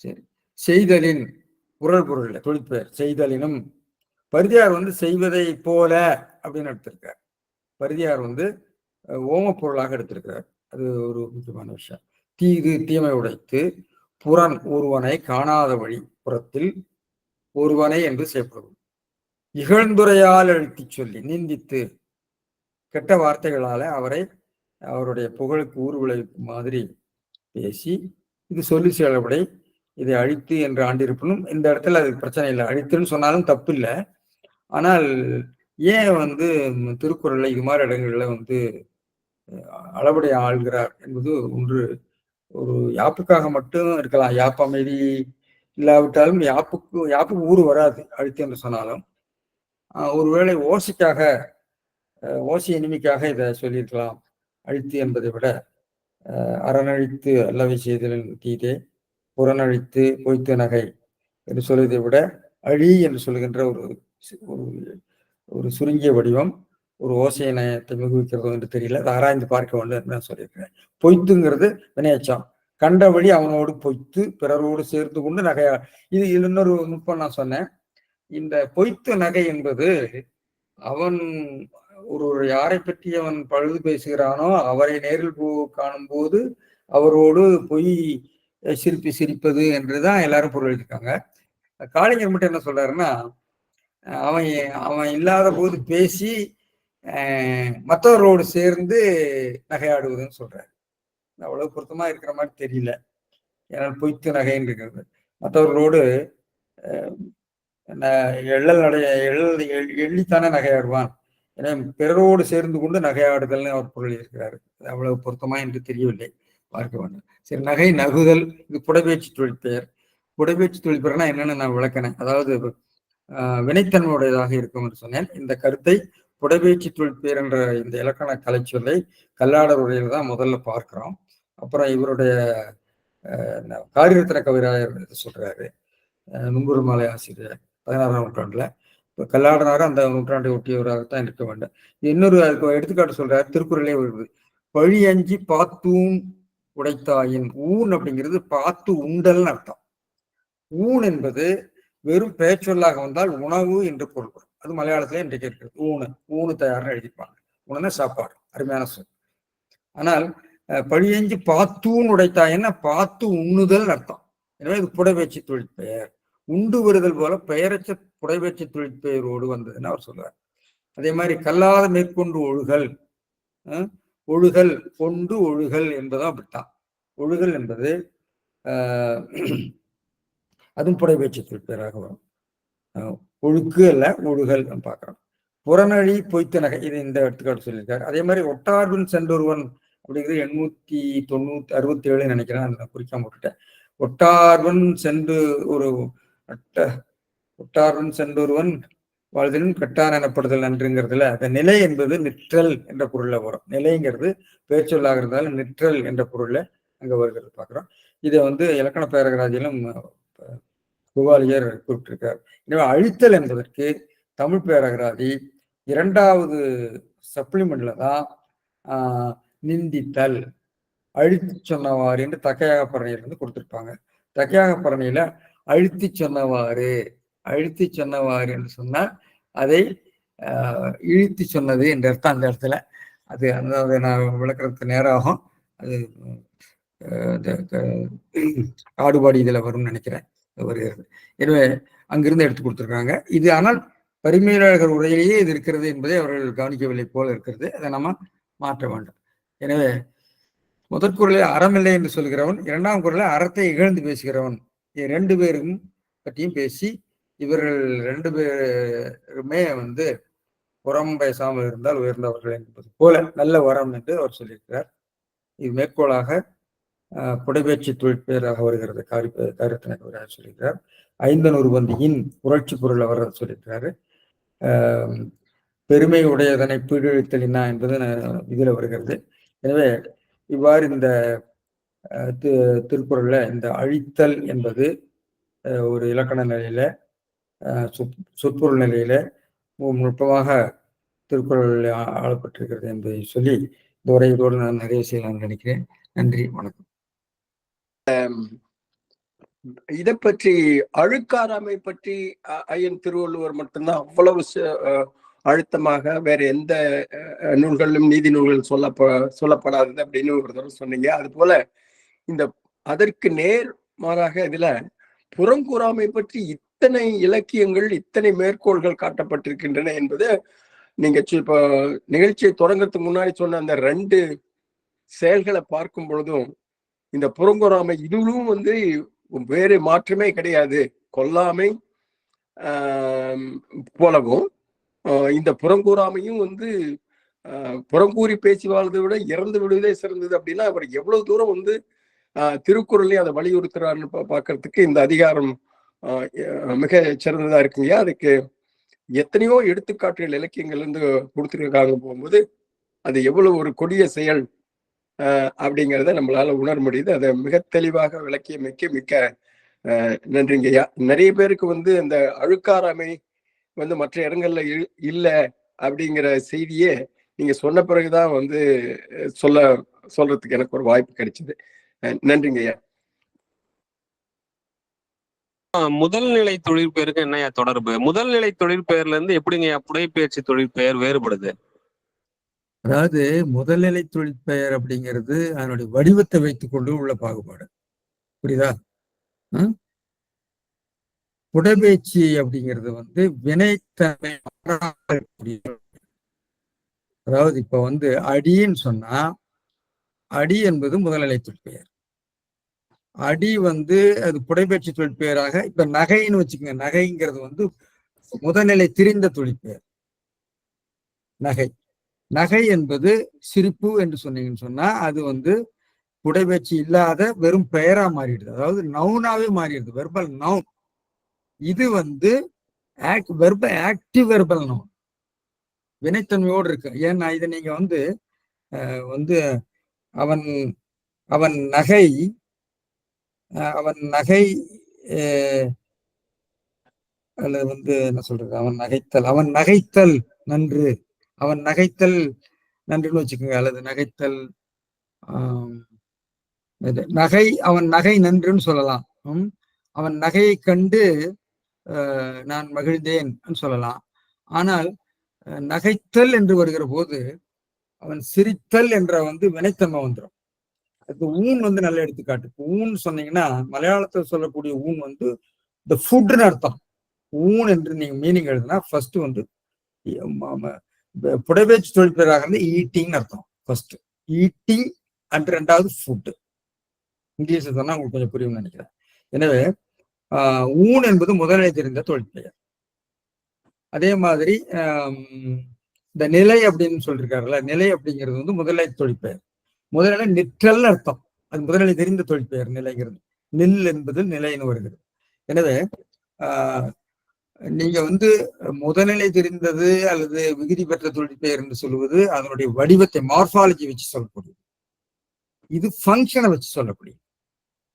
சரி, செய்தலின் பொருள் தொழிற்பெயர் செய்தலினும். பரிதியார் வந்து செய்வதை போல அப்படின்னு எடுத்திருக்கார். பரிதியார் வந்து ஓம பொருளாக எடுத்திருக்கிறார். அது ஒரு முக்கியமான விஷயம். தீமை உடைத்து புறன் ஒருவனை காணாத வழி புறத்தில் ஒருவனை என்று செய்யப்படும். இகழ்ந்துரையால் அழுத்தி சொல்லி நிந்தித்து கெட்ட வார்த்தைகளால அவருடைய புகழுக்கு ஊர் விளைவிக்கும் மாதிரி பேசி, இது சொல்லி செயல்படை, இதை அழித்து என்று ஆண்டிருப்பனும் இந்த இடத்துல அது பிரச்சனை இல்லை. அழித்துன்னு சொன்னாலும் தப்பு இல்லை. ஆனால் ஏன் திருக்குறள்ல இது மாதிரி இடங்கள்ல அளபடி ஆள்கிறார் என்பது ஒன்று. ஒரு யாப்புக்காக மட்டும் இருக்கலாம். யாப்பு அமைதி இல்லாவிட்டாலும் யாப்புக்கு ஊறு வராது அழித்து என்று சொன்னாலும். ஒருவேளை ஓசி இனிமைக்காக இதை சொல்லியிருக்கலாம். அழித்து என்பதை விட அறனழித்து அல்லவை செய்தலின் தீதே புறனழித்து பொய்த்து நகை என்று சொல்வதை விட அழி என்று சொல்கின்ற ஒரு சுருங்கிய வடிவம் ஒரு ஓசை நயத்தை மிகுவிக்கிறதோ என்று தெரியல. அதை ஆராய்ந்து பார்க்க வேண்டும் என்று நான் சொல்லியிருக்கிறேன். பொய்த்துங்கிறது வினையச்சம். கண்ட வழி அவனோடு பொய்த்து பிறரோடு சேர்ந்து கொண்டு நகையா. இது இன்னொரு நுட்பம் நான் சொன்னேன். இந்த பொய்த்து நகை என்பது அவன் யாரை பற்றி அவன் பழுது பேசுகிறானோ அவரை நேரில் காணும் போது அவரோடு பொய் சிரிப்பது என்றுதான் எல்லாரும் பொருள் எழுதியிருக்காங்க. காளிங்கர் மட்டும் என்ன சொல்றாருன்னா, அவன் இல்லாத போது பேசி மற்றவர்களோடு சேர்ந்து நகையாடுவதுன்னு சொல்றாரு. அவ்வளவு பொருத்தமா இருக்கிற மாதிரி தெரியல. ஏன்னா பொய்த்து நகைன்னு இருக்கிறது. மற்றவர்களோடு எள்ளித்தானே நகையாடுவான். ஏன்னா பிறரோடு சேர்ந்து கொண்டு நகையாடுதல்னு அவர் பொருள் இருக்கிறாரு. அவ்வளவு பொருத்தமா என்று தெரியவில்லை, பார்க்க வேண்டும். சரி, நகை நகுதல் இது புடைபெயர்ச்சி தொழிற்பெயர். புடைபெயர்ச்சி தொழிற்பெயர்னா என்னன்னு நான் விளக்கினேன். அதாவது வினைத்தன்மையுடையதாக இருக்கும் என்று சொன்னேன். இந்த கருத்தை புடைபெயர்ச்சி தொழிற்பெயர் என்ற இந்த இலக்கண கலைச்சொல்லை கல்லாடர் உரையில தான் முதல்ல பார்க்கிறோம். அப்புறம் இவருடைய காரிரத்ன கவிராயர் சொல்றாரு, நுங்குரு மாலை ஆசிரியர் 16ஆம் நூற்றாண்டுல. இப்போ கல்லாடனாரும் அந்த நூற்றாண்டை ஒட்டியவராகத்தான் இருக்க வேண்டும். இன்னொரு எடுத்துக்காட்டு சொல்றாரு, திருக்குறளே வருது. பழி அஞ்சி பாத்தூன் உடைத்தாயின். ஊன் அப்படிங்கிறது பாத்து உண்டல்னு அர்த்தம். ஊன் என்பது வெறும் பெயர்ச்சொல்லாக வந்தால் உணவு என்று பொருள். அது மலையாளத்துல இன்றைக்கு இருக்கிறது. ஊனு தயார்னு எழுதிப்பாங்க. உணவுனா சாப்பாடு, அருமையான சொல். ஆனால் பழியஞ்சி பாத்தூன் உடைத்தாயின்னா பாத்து உண்ணுதல் அர்த்தம். எனவே இது புடைபெயர்ச்சி தொழிற்பெயர். உண்டு வருதல் போல பெயரச்ச புடைபெயர்ச்சி தொழிற்பெயரோடு வந்ததுன்னு அவர் சொல்றார். அதே மாதிரி கல்லாத மேற்கொண்டு ஒழுகல் கொண்டு ஒழுகல் என்பதும் அப்படித்தான். ஒழுகல் என்பது அதுவும் புடைபெயர்ச்சி தொழிற்பெயராக வரும். ஒழுக்கு அல்ல, ஒழுகல் பார்க்கிறோம். புறநழி பொய்த்து நகை, இது இந்த எடுத்துக்காட்டு சொல்லியிருக்காரு. அதே மாதிரி ஒட்டார்பின் சென்றொருவன் அப்படிங்கிறது 867 நினைக்கிறேன், குறிக்காம விட்டுட்டேன். ஒட்டார்வன் சென்றொருவன் வாழ்தலின் கட்டான் எனப்படுதல் நன்றுங்கிறதுல அந்த நிலை என்பது நிற்றல் என்ற பொருள்ல வரும். நிலைங்கிறது பேச்சொல்லாக இருந்தாலும் நிற்றல் என்ற பொருள்ல அங்க வருகிறது பார்க்கிறோம். இதை இலக்கண பேரகராஜிலும் குவாலியர் குறிப்பிட்டிருக்கார். எனவே அழித்தல் என்பதற்கு தமிழ் பேரகராதி 2வது சப்ளிமெண்ட்ல தான் நிந்தித்தல், அழுத்தி சொன்னவாறு என்று தக்கையாகப்பரணியிலிருந்து கொடுத்திருப்பாங்க. தக்கையாகப்பரணியில அழுத்தி சொன்னவாறு என்று சொன்னால் அதை இழுத்தி சொன்னது என்ற அர்த்தம் அந்த இடத்துல. அது அதாவது நான் விளக்குறதுக்கு நேரம் ஆகும். அது ஆடுபாடு இதுல வரும்னு நினைக்கிறேன், வருகிறது. எனவே அங்கிருந்து எடுத்து கொடுத்துருக்காங்க. இது ஆனால் பரிமேலழகர் உரையிலேயே இது இருக்கிறது என்பதை அவர்கள் கவனிக்கவில்லை போல இருக்கிறது. அதை நம்ம மாற்ற வேண்டும். எனவே முதற்குறளே அறமில்லை என்று சொல்கிறவன், 2ஆம் குறளை அறத்தை இகழ்ந்து பேசுகிறவன், 2 பேரும் பற்றியும் பேசி இவர்கள் 2 பேருமே புறம் பேசாமல் இருந்தால் உயர்ந்தவர்கள் என்பது போல நல்ல வரம் என்று அவர் சொல்லியிருக்கிறார். இது மேற்கோளாக புடைபெயர்ச்சி தொழிற்பெயராக வருகிறது. காரிரத்ன கவிராயர் சொல்லியிருக்கிறார். 500 பந்தியின் புரட்சி பொருள் அவர் சொல்லியிருக்கிறாரு. பெருமை உடையதனை பீடித்தலினா என்பது இதுல வருகிறது. எனவே இவ்வாறு இந்த திருக்குறள்ல இந்த அழித்தல் என்பது ஒரு இலக்கண நிலையில சொற்பொருள் நிலையில நுட்பமாக திருக்குறள் ஆளப்பட்டிருக்கிறது என்பதை சொல்லி இந்த உரையோடு நான் நிறைய செய்யலாம் நினைக்கிறேன். நன்றி, வணக்கம். இதை பற்றி அழுக்காராமை பற்றி ஐயன் திருவள்ளுவர் மட்டும்தான் அவ்வளவு அழுத்தமாக வேற எந்த நூல்களிலும் நீதி நூல்கள் சொல்லப்படாதது அப்படின்னு ஒரு தடவை சொன்னீங்க. அது போல அதற்கு நேர் மாறாக இதுல புறங்கூறாமை பற்றி இத்தனை இலக்கியங்கள், இத்தனை மேற்கோள்கள் காட்டப்பட்டிருக்கின்றன என்பது நீங்க இப்போ நிகழ்ச்சியை தொடங்கறதுக்கு முன்னாடி சொன்ன அந்த 2 செயல்களை பார்க்கும் பொழுதும், இந்த புறங்கூறாமை இதுவும் வந்து வேறு மாற்றமே கிடையாது. கொல்லாமை போலவும் இந்த புறங்கூறாமையும் வந்து புறங்கூறி பேசி வாழ்வதை விட இறந்து விடுவதே சிறந்தது அப்படின்னா அவர் எவ்வளவு தூரம் வந்து திருக்குறளையும் அதை வலியுறுத்துறாருன்னு பார்க்கறதுக்கு இந்த அதிகாரம் மிக சிறந்ததா இருக்குங்க. அதுக்கு எத்தனையோ எடுத்துக்காட்டுகள் இலக்கியங்கள் இருந்து கொடுத்துருக்காங்க போகும்போது அது எவ்வளவு ஒரு கொடிய செயல் அப்படிங்கிறத நம்மளால உணர முடியுது. அதை மிக தெளிவாக விளக்கியமைக்க மிக்க நன்றிங்கய்யா. நிறைய பேருக்கு வந்து அந்த அழுக்காராமை வந்து மற்ற இடங்கள்ல இல்ல அப்படிங்கிற செய்தியே நீங்க சொன்ன பிறகுதான் வந்து சொல்றதுக்கு எனக்கு ஒரு வாய்ப்பு கிடைச்சது. நன்றிங்கய்யா. முதல்நிலை தொழிற்பெயருக்கு என்னையா தொடர்பு? முதல்நிலை தொழிற்பெயர்ல இருந்து எப்படிங்க புடைப்பெயர்ச்சி தொழிற்பெயர் வேறுபடுது? அதாவது முதல்நிலை தொழிற்பெயர் அப்படிங்கிறது அதனுடைய வடிவத்தை வைத்துக் கொண்டு உள்ள பாகுபாடு. புரியுதா? புடைப்பெயர்ச்சி அப்படிங்கிறது வந்து வினைத்தன்மை. அதாவது இப்ப வந்து அடின்னு சொன்னா அடி என்பது முதல்நிலை தொழிற்பெயர். அடி வந்து அது புடைப்பெயர்ச்சி தொழிற்பெயராக இப்ப நகைன்னு வச்சுக்கோங்க. நகைங்கிறது வந்து முதல்நிலை திரிந்த தொழிற்பெயர். நகை நகை என்பது சிரிப்பு என்று சொன்னீங்கன்னு சொன்னா அது வந்து புடைப்பெயர்ச்சி இல்லாத வெறும் பெயரா மாறிடுது. அதாவது நவுனாவே மாறிடுது. Verbal noun. இது வந்து ஆக்டிவ் வெர்பல் நவுன், வினைத்தன்மையோடு இருக்கு. ஏன்னா இதை நீங்க வந்து வந்து அவன் அவன் நகை அல்லது வந்து என்ன சொல்றது, அவன் நகைத்தல் நன்று, அவன் நகைத்தல் நன்றுன்னு வச்சுக்கோங்க. அல்லது நகைத்தல் அவன் நகை நன்றுன்னு சொல்லலாம். அவன் நகையை கண்டு நான் மகிழ்ந்தேன் சொல்லலாம். ஆனால் நகைத்தல் என்று வருகிற போது அவன் சிரித்தல் என்ற வந்து வினைத்தன்மை வந்துடும். அது ஊன் வந்து நல்ல எடுத்துக்காட்டு. ஊன் சொன்னீங்கன்னா மலையாளத்தில் சொல்லக்கூடிய ஊன் வந்து இந்த ஃபுட்னு அர்த்தம். ஊன் என்று நீங்க மீனிங் எழுதுனா ஃபர்ஸ்ட் வந்து புடைப்பெயர்ச்சி தொழிற்பெயராக இருந்து ஈட்டிங் அர்த்தம். ஃபர்ஸ்ட் ஈட்டிங் அண்ட் ரெண்டாவது ஃபுட். இங்கிலீஷ் சொன்னா உங்களுக்கு கொஞ்சம் புரியும்னு நினைக்கிறேன். எனவே ஊன் என்பது முதல்நிலை தெரிந்த தொழிற்பெயர். அதே மாதிரி இந்த நிலை அப்படின்னு சொல்லிருக்காருல்ல, நிலை அப்படிங்கிறது வந்து முதல்நிலை தொழிற்பெயர். முதல்நிலை நிற்றல் அர்த்தம். அது முதல்நிலை தெரிந்த தொழிற்பெயர் நிலைங்கிறது. நில் என்பது நிலைன்னு வருகிறது. எனவே நீங்க வந்து முதல்நிலை தெரிந்தது அல்லது விகுதி பெற்ற தொழிற்பெயர் என்று சொல்லுவது அதனுடைய வடிவத்தை மார்பாலஜி வச்சு சொல்லக்கூடியது. இது ஃபங்க்ஷனை வச்சு சொல்லக்கூடியது.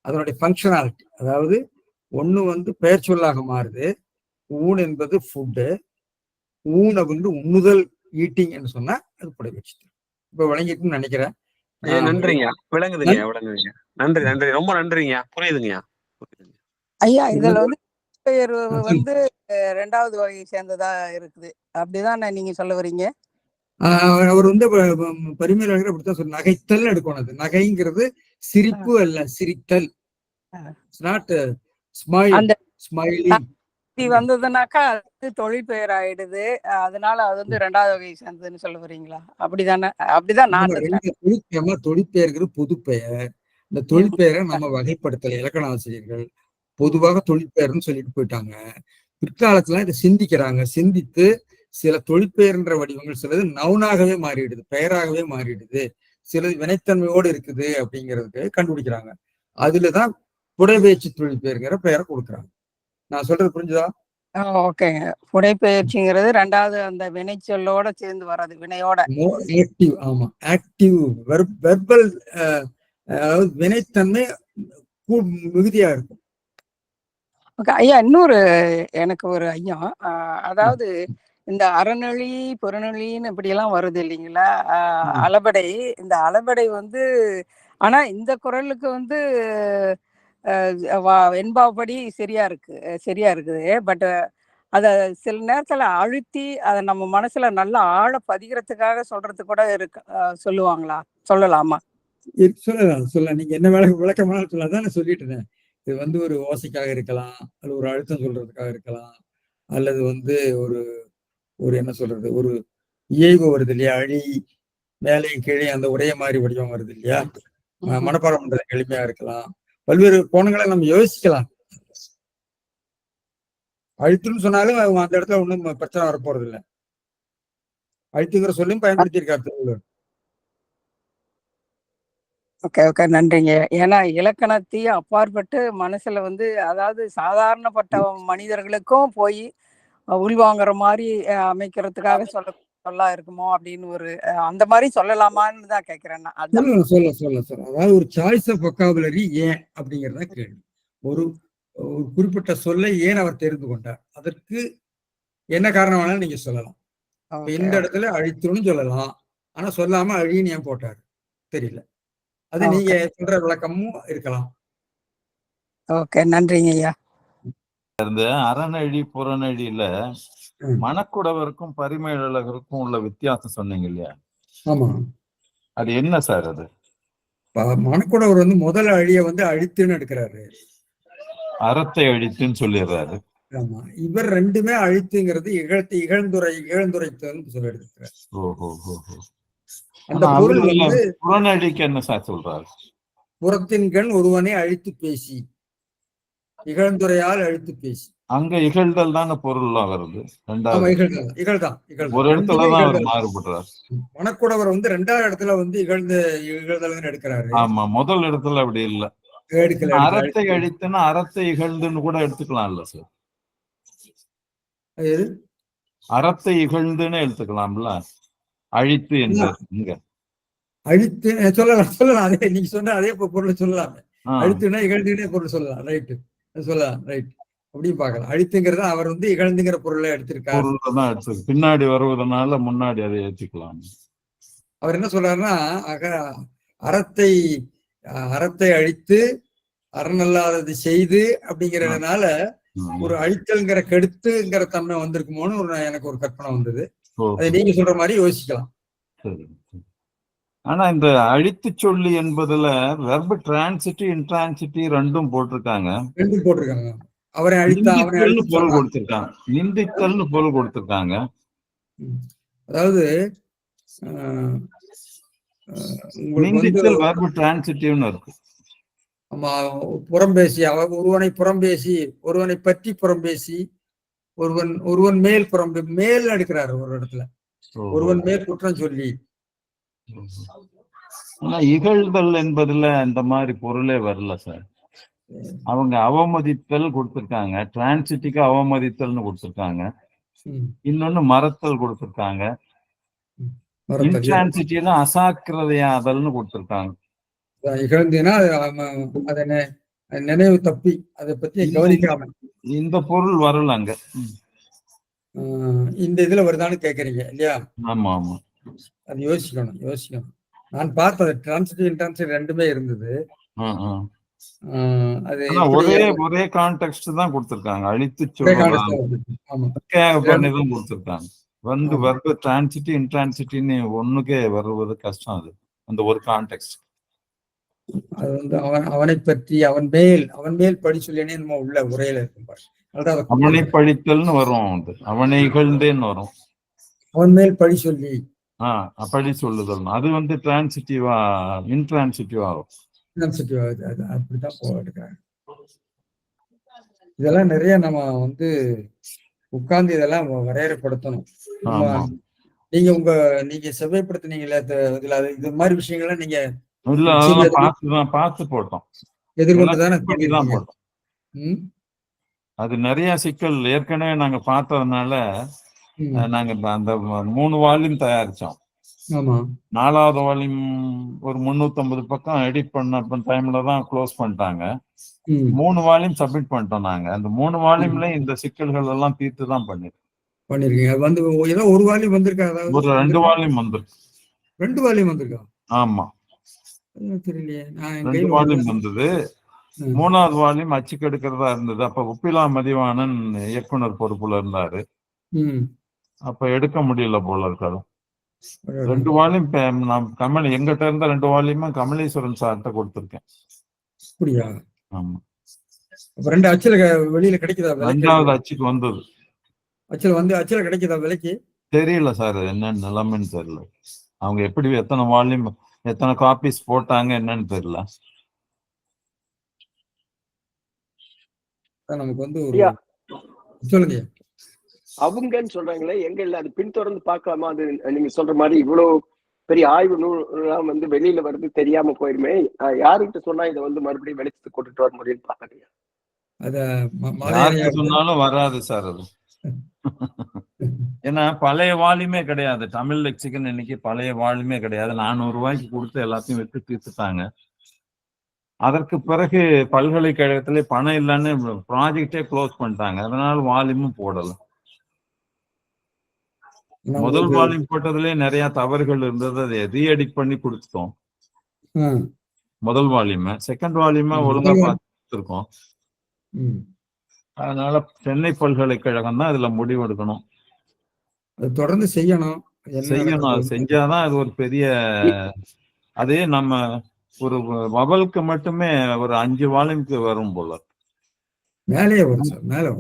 அதனுடைய ஃபங்க்ஷனாலிட்டி, அதாவது ஒண்ணு வந்து பெயர் சொல்லாக மாறுது. ஊன் என்பது ஃபுட்டு, ஊன் அப்படின்னு உண்ணுதல் ஈட்டிங் என்று சொன்னா அது புடைப்பெயர்ச்சி. இப்ப விளங்கிட்டுன்னு நினைக்கிறேன். நன்றிங்க. விளங்குதுங்க. நன்றி நன்றி, ரொம்ப நன்றிங்க. புரியுதுங்க ஐயா. இதுல வந்து பெயர் வந்து 2வது வகையை சேர்ந்ததா இருக்குது, அப்படிதான் நீங்க சொல்ல வரீங்க? அவர் வந்து பரிமையாளர் அப்படித்தான் சொல்ல, நகைத்தல் எடுக்கணும். அது நகைங்கிறது சிரிப்பு அல்ல, சிரித்தல். வந்ததுனாக்கா அது தொழிற்பெயர் ஆயிடுது. அதனால அது வந்து 2வது வகையை சேர்ந்ததுன்னு சொல்ல வரீங்களா? அப்படிதானே? அப்படிதான் நான் தொழிற்பெயர்கிறது பொது பெயர். இந்த தொழிற்பெயரை நம்ம வகைப்படுத்தல இலக்கண ஆசிரியர்கள் பொதுவாக தொழிற்பெயர்னு சொல்லிட்டு போயிட்டாங்க. பிற்காலத்துல இதை சிந்திக்கிறாங்க. சிந்தித்து சில தொழிற்பெயர்ன்ற வடிவங்கள் சிலது நவுனாகவே மாறிடுது, பெயராகவே மாறிடுது, சிலது வினைத்தன்மையோடு இருக்குது அப்படிங்கிறதுக்கு கண்டுபிடிக்கிறாங்க. அதுலதான் புடைப்பெயர்ச்சி தொழிற்பெயர்ங்கிற பெயரை கொடுக்குறாங்க. நான் சொல்றது புரிஞ்சுதா? ஓகேங்க. புடைப்பெயர்ச்சிங்கிறது 2வது அந்த வினைச்சொல்லோட சேர்ந்து வர்றது, வினையோட. ஆக்டிவ். ஆமா, ஆக்டிவ் வெர்பல், அதாவது வினைத்தன்மை மிகுதியா இருக்கும். ஐயா, இன்னொரு எனக்கு ஒரு ஐயம். அதாவது இந்த அறநெளி புறநெளின்னு இப்படி எல்லாம் வருது இல்லைங்களா? அளபடை. இந்த அளபடை வந்து ஆனா இந்த குறளுக்கு வந்து வெண்பாப்படி சரியா இருக்குது. பட் அத சில நேரத்துல அழுத்தி அதை நம்ம மனசுல நல்லா ஆழ பதிகிறதுக்காக சொல்றது கூட இருக்கு. சொல்லலாமா? சொல்லலாம். நீங்க என்ன விளக்கமான சொல்லாதான் சொல்லிட்டு இருந்தேன். இது வந்து ஒரு ஓசைக்காக இருக்கலாம், அல்லது ஒரு அழுத்தம் சொல்றதுக்காக இருக்கலாம், அல்லது வந்து ஒரு ஒரு என்ன சொல்றது, ஒரு இயைபு வருது இல்லையா? அழி மேலேயும் கீழே அந்த ஒரே மாதிரி வடிவம் வருது இல்லையா? மனப்பாடம் பண்றது எளிமையா இருக்கலாம். பல்வேறு கோணங்களை நம்ம யோசிக்கலாம். அழுத்துன்னு சொன்னாலும் அந்த இடத்துல ஒன்றும் பிரச்சனை வரப்போறது இல்லை. அழுத்துங்கிற சொல்லையும் பயன்படுத்தியிருக்காரு திருவள்ளுவர். ஓகே ஓகே நன்றிங்க. ஏன்னா இலக்கணத்தையும் அப்பாற்பட்டு மனசுல வந்து அதாவது சாதாரணப்பட்ட மனிதர்களுக்கும் போய் உள்வாங்குற மாதிரி அமைக்கிறதுக்காக சொல்லா இருக்குமோ அப்படின்னு ஒரு அந்த மாதிரி சொல்லலாமான்னு தான் கேட்கிறேன் நான். அதான் சொல்லலாம். அதாவது ஒரு சாய்ஸ் ஆஃப் வொக்காபுலரி ஏன் அப்படிங்கிறத கேள்வி. ஒரு ஒரு குறிப்பிட்ட சொல்லை ஏன் அவர் தெரிந்து கொண்டார், அதற்கு என்ன காரணம் வேணாலும் நீங்க சொல்லலாம். இந்த இடத்துல அழித்துன்னு சொல்லலாம், ஆனா சொல்லாம அழின்னு ஏன் போட்டாரு தெரியல. அது நீங்க சொல்ற விளக்கமும் இருக்கலாம். ஓகே நன்றிங்க ஐயா. இந்த அறநழி புறநழியில மணக்குடவருக்கும் பரிமேலழகருக்கும் உள்ள வித்தியாசம் சொன்னீங்க இல்லையா? ஆமா. அது என்ன சார்? அது மணக்குடவர் வந்து முதல் அழிய வந்து அழித்துன்னு எடுக்கிறாரு, அறத்தை அழித்துன்னு சொல்லிடுறாரு. ஆமா. இவர் ரெண்டுமே அழித்துங்கிறது இகழ்ந்துரைத்தல்னு சொல்லி எடுக்கிறார். அந்த பொருள் வந்து புறநழிக்கு என்ன சார் சொல்றாரு? புறத்தின் கண் ஒருவனை அழித்து பேசி, இகழ்ந்துரையால் அழித்து பேசி. அங்க இகழ்தல் தானே பொருள்லாம் வருது. இகழ்தான் ஒரு இடத்துலதான் அவர் மாறுபடுறாரு. மணக்குடவர் வந்து 2வது இடத்துல வந்து இகழ்தல் எடுக்கிறாரு. ஆமா, முதல் இடத்துல அப்படி இல்ல. அறத்தை அழித்துன்னா அறத்தை இகழ்ந்துன்னு கூட எடுத்துக்கலாம்ல சார்? அறத்தை இகழ்ந்துன்னு எடுத்துக்கலாம்ல, அழித்து என்க அழித்து சொல்லலாம். அதே நீங்க சொன்ன அதே பொருள் சொல்லலாம். அழித்துனா இகழ்ந்துனே பொருள் சொல்லலாம். ரைட்டு, சொல்லலாம். ரைட், அப்படியும் பார்க்கலாம். அழித்துங்கிறத அவர் வந்து இகழ்ந்துங்கிற பொருளை எடுத்திருக்காரு. பின்னாடி வருவதனால முன்னாடி அதை ஏற்றிக்கலாம். அவர் என்ன சொல்றாருன்னா, அறத்தை அழித்து அறநல்லாதது செய்து அப்படிங்கிறதுனால ஒரு அழித்தல்ங்கிற கெடுத்துங்கிற தன்மை வந்திருக்குமோன்னு எனக்கு ஒரு கற்பனை வந்தது. அதை நீங்க சொல்ற மாதிரி யோசிக்கலாம். ஆனா இந்த அழித்து சொல்லி என்பதுல வெர்பு டிரான்சிட்டிவ் இன்ட்ரான்சிட்டிவ் ரெண்டும் போட்டிருக்காங்க. அவரை அழித்தா பொருள் கொடுத்திருக்காங்க, நிந்தித்தல்னு பொருள் கொடுத்திருக்காங்க. அதாவது நிந்தித்தல் வெர்பு டிரான்சிட்டிவ்னு இருக்கு. ஆமா, புறம்பேசி, ஒருவனை புறம்பேசி, ஒருவனை பற்றி புறம்பேசி, ஒருவன் மேல் மேல் எடுக்கிறாரு ஒரு இடத்துல, ஒருவன் மேல் குற்றம் சொல்லி. ஆனா இகழ்தல் என்பதுல இந்த மாதிரி பொருளே வரல சார். அவங்க அவமதித்தல் கொடுத்திருக்காங்க, டிரான்சிட்டிக்கு அவமதித்தல்னு கொடுத்திருக்காங்க, இன்னொன்னு மறத்தல் கொடுத்திருக்காங்க, இன்ட்ரான்சிட்டியில அசாக்கிரதையாதல்னு கொடுத்திருக்காங்க. இகழ்ந்தினா அதை நினைவு தப்பி அதை பத்தி கவனிக்காம இந்த பொருள் வரல அங்க. இந்த இதுல வருதான்னு கேக்குறீங்க இல்லையா? ஆமா ஆமா, அது யோசிக்கணும். நான் பார்த்தது டிரான்சிட்டிவ் இன்ட்ரான்சிட்டிவ் ரெண்டுமே இருந்தது. அது ஒரே கான்டெக்ஸ்ட் தான் கொடுத்திருக்காங்க. அழித்து சொல்லிதான் கொடுத்திருக்காங்க. வந்து வர்ற டிரான்சிட்டி இன்ட்ரான்சிட்டின்னு ஒண்ணுக்கே வருவது கஷ்டம். அது அந்த ஒரு கான்டெக்ஸ்ட். அது வந்து அவனை பற்றி அவன் மேல் படி சொல்லினே நம்ம உள்ள உரையில இருக்கும். அவனை பழித்தல்னு வரும், அவனை இகழ்ந்தேன்னு வரும். அவன் மேல் பழி சொல்லி பழி சொல்லுதல் அது வந்து டிரான்சிட்டிவா இன்ட்ரான்சிட்டிவா ஆகும். அப்படித்தான் போட்டுக்கிறாங்க. இதெல்லாம் நிறைய நம்ம வந்து உட்கார்ந்து இதெல்லாம் வரையறைப்படுத்தணும். நீங்க நீங்க செவ்வாய்ப்படுத்தினீங்களா இதுல இது மாதிரி விஷயங்கள்லாம் நீங்க பார்த்து போட்டோம், எதிர்கொண்டுதானே போட்டோம். அது நிறைய சிக்கல் ஏற்கனவே நாங்க பார்த்ததுனால நாங்க அந்த 3 வால்யூம் தயாரிச்சோம். 4வது வால்யூம் ஒரு 350 பக்கம் எடிட் பண்ண டைம்ல தான் க்ளோஸ் பண்ணிட்டாங்க. 3 வால்யூம் சப்மிட் பண்ணிட்டோம் நாங்க. அந்த 3 வால்யூம்ல இந்த சிக்கல்கள் எல்லாம் தீர்த்து தான் பண்ணிருக்கீங்க. வந்து ஏதோ ஒரு வால்யூம் வந்திருக்கா? ஒரு 2 வால்யூம் வந்திருக்கு. 2 வால்யூம் வந்திருக்கா? ஆமா, தெரியலையே. 2 வால்யூம் வந்தது. 3வது வால்யூம் அச்சுக்கு எடுக்கிறதா இருந்தது. அப்ப உப்பிலா மதிவாணன் இயக்குனர் பொறுப்புல இருந்தாரு. அப்ப எடுக்க முடியல போல இருக்காது. 2 வால்யூம் நான் எங்கிட்ட இருந்த 2 வால்யூமும் கமலேஸ்வரன் சார்கிட்ட கொடுத்துருக்கேன். அப்படியா? ஆமா. 2 அச்சுல வெளியில கிடைக்குதா விலைக்கு? 2வது அச்சுக்கு வந்தது. அச்சுல கிடைக்குதா விலைக்கு? தெரியல சார், என்ன நிலைமைன்னு தெரியல. அவங்க எப்படி எத்தனை வால்யூம் எத்தனை காப்பீஸ் போட்டாங்க என்னன்னு தெரியல. நமக்கு வந்து ஒரு சொல்லுங்க. அவங்கன்னு சொல்றாங்களே, எங்க இல்ல அது பின்தொடர்ந்து பார்க்கலாமா? அது நீங்க சொல்ற மாதிரி இவ்வளவு பெரிய ஆய்வு நூல்லாம் வந்து வெளியில வருது, தெரியாம போயிருமே. யாருக்கிட்ட சொன்னா இதை வந்து மறுபடியும் வெளிச்சத்துக்கு கொண்டுட்டு வர முடியும்னு பாக்குறீங்க? அத யாருக்கு சொன்னாலும் வராது சார் அது. ஏன்னா பழைய வால்யூமே கிடையாது. தமிழ் லெக்சிகன் இன்னைக்கு பழைய வால்யூமே கிடையாது. 400 ரூபாய்க்கு கொடுத்து எல்லாத்தையும் விட்டு தீர்த்துட்டாங்க. அதற்கு பிறகு பல்கலைக்கழகத்திலே பணம் இல்லைன்னு ப்ராஜெக்டே க்ளோஸ் பண்ணிட்டாங்க. அதனால வால்யூமும் போடல. முதல் வால்யூம் போட்டதுலயே நிறைய தவறுகள் இருந்தது. அதை ரீஎடிட் பண்ணி கொடுத்துட்டோம் முதல் வால்யூம். செகண்ட் வால்யூம் ஒழுங்கா பார்த்துருக்கோம். அதனால சென்னை பல்கலைக்கழகம் தான் இதுல முடிவு எடுக்கணும். அது தொடர்ந்து செய்யணும். அது செஞ்சாதான் அது ஒரு பெரிய, அதே நம்ம ஒரு வவலுக்கு மட்டுமே ஒரு 5 வால்யூம்க்கு வரும் போல. மேலே வரும் சார், மேல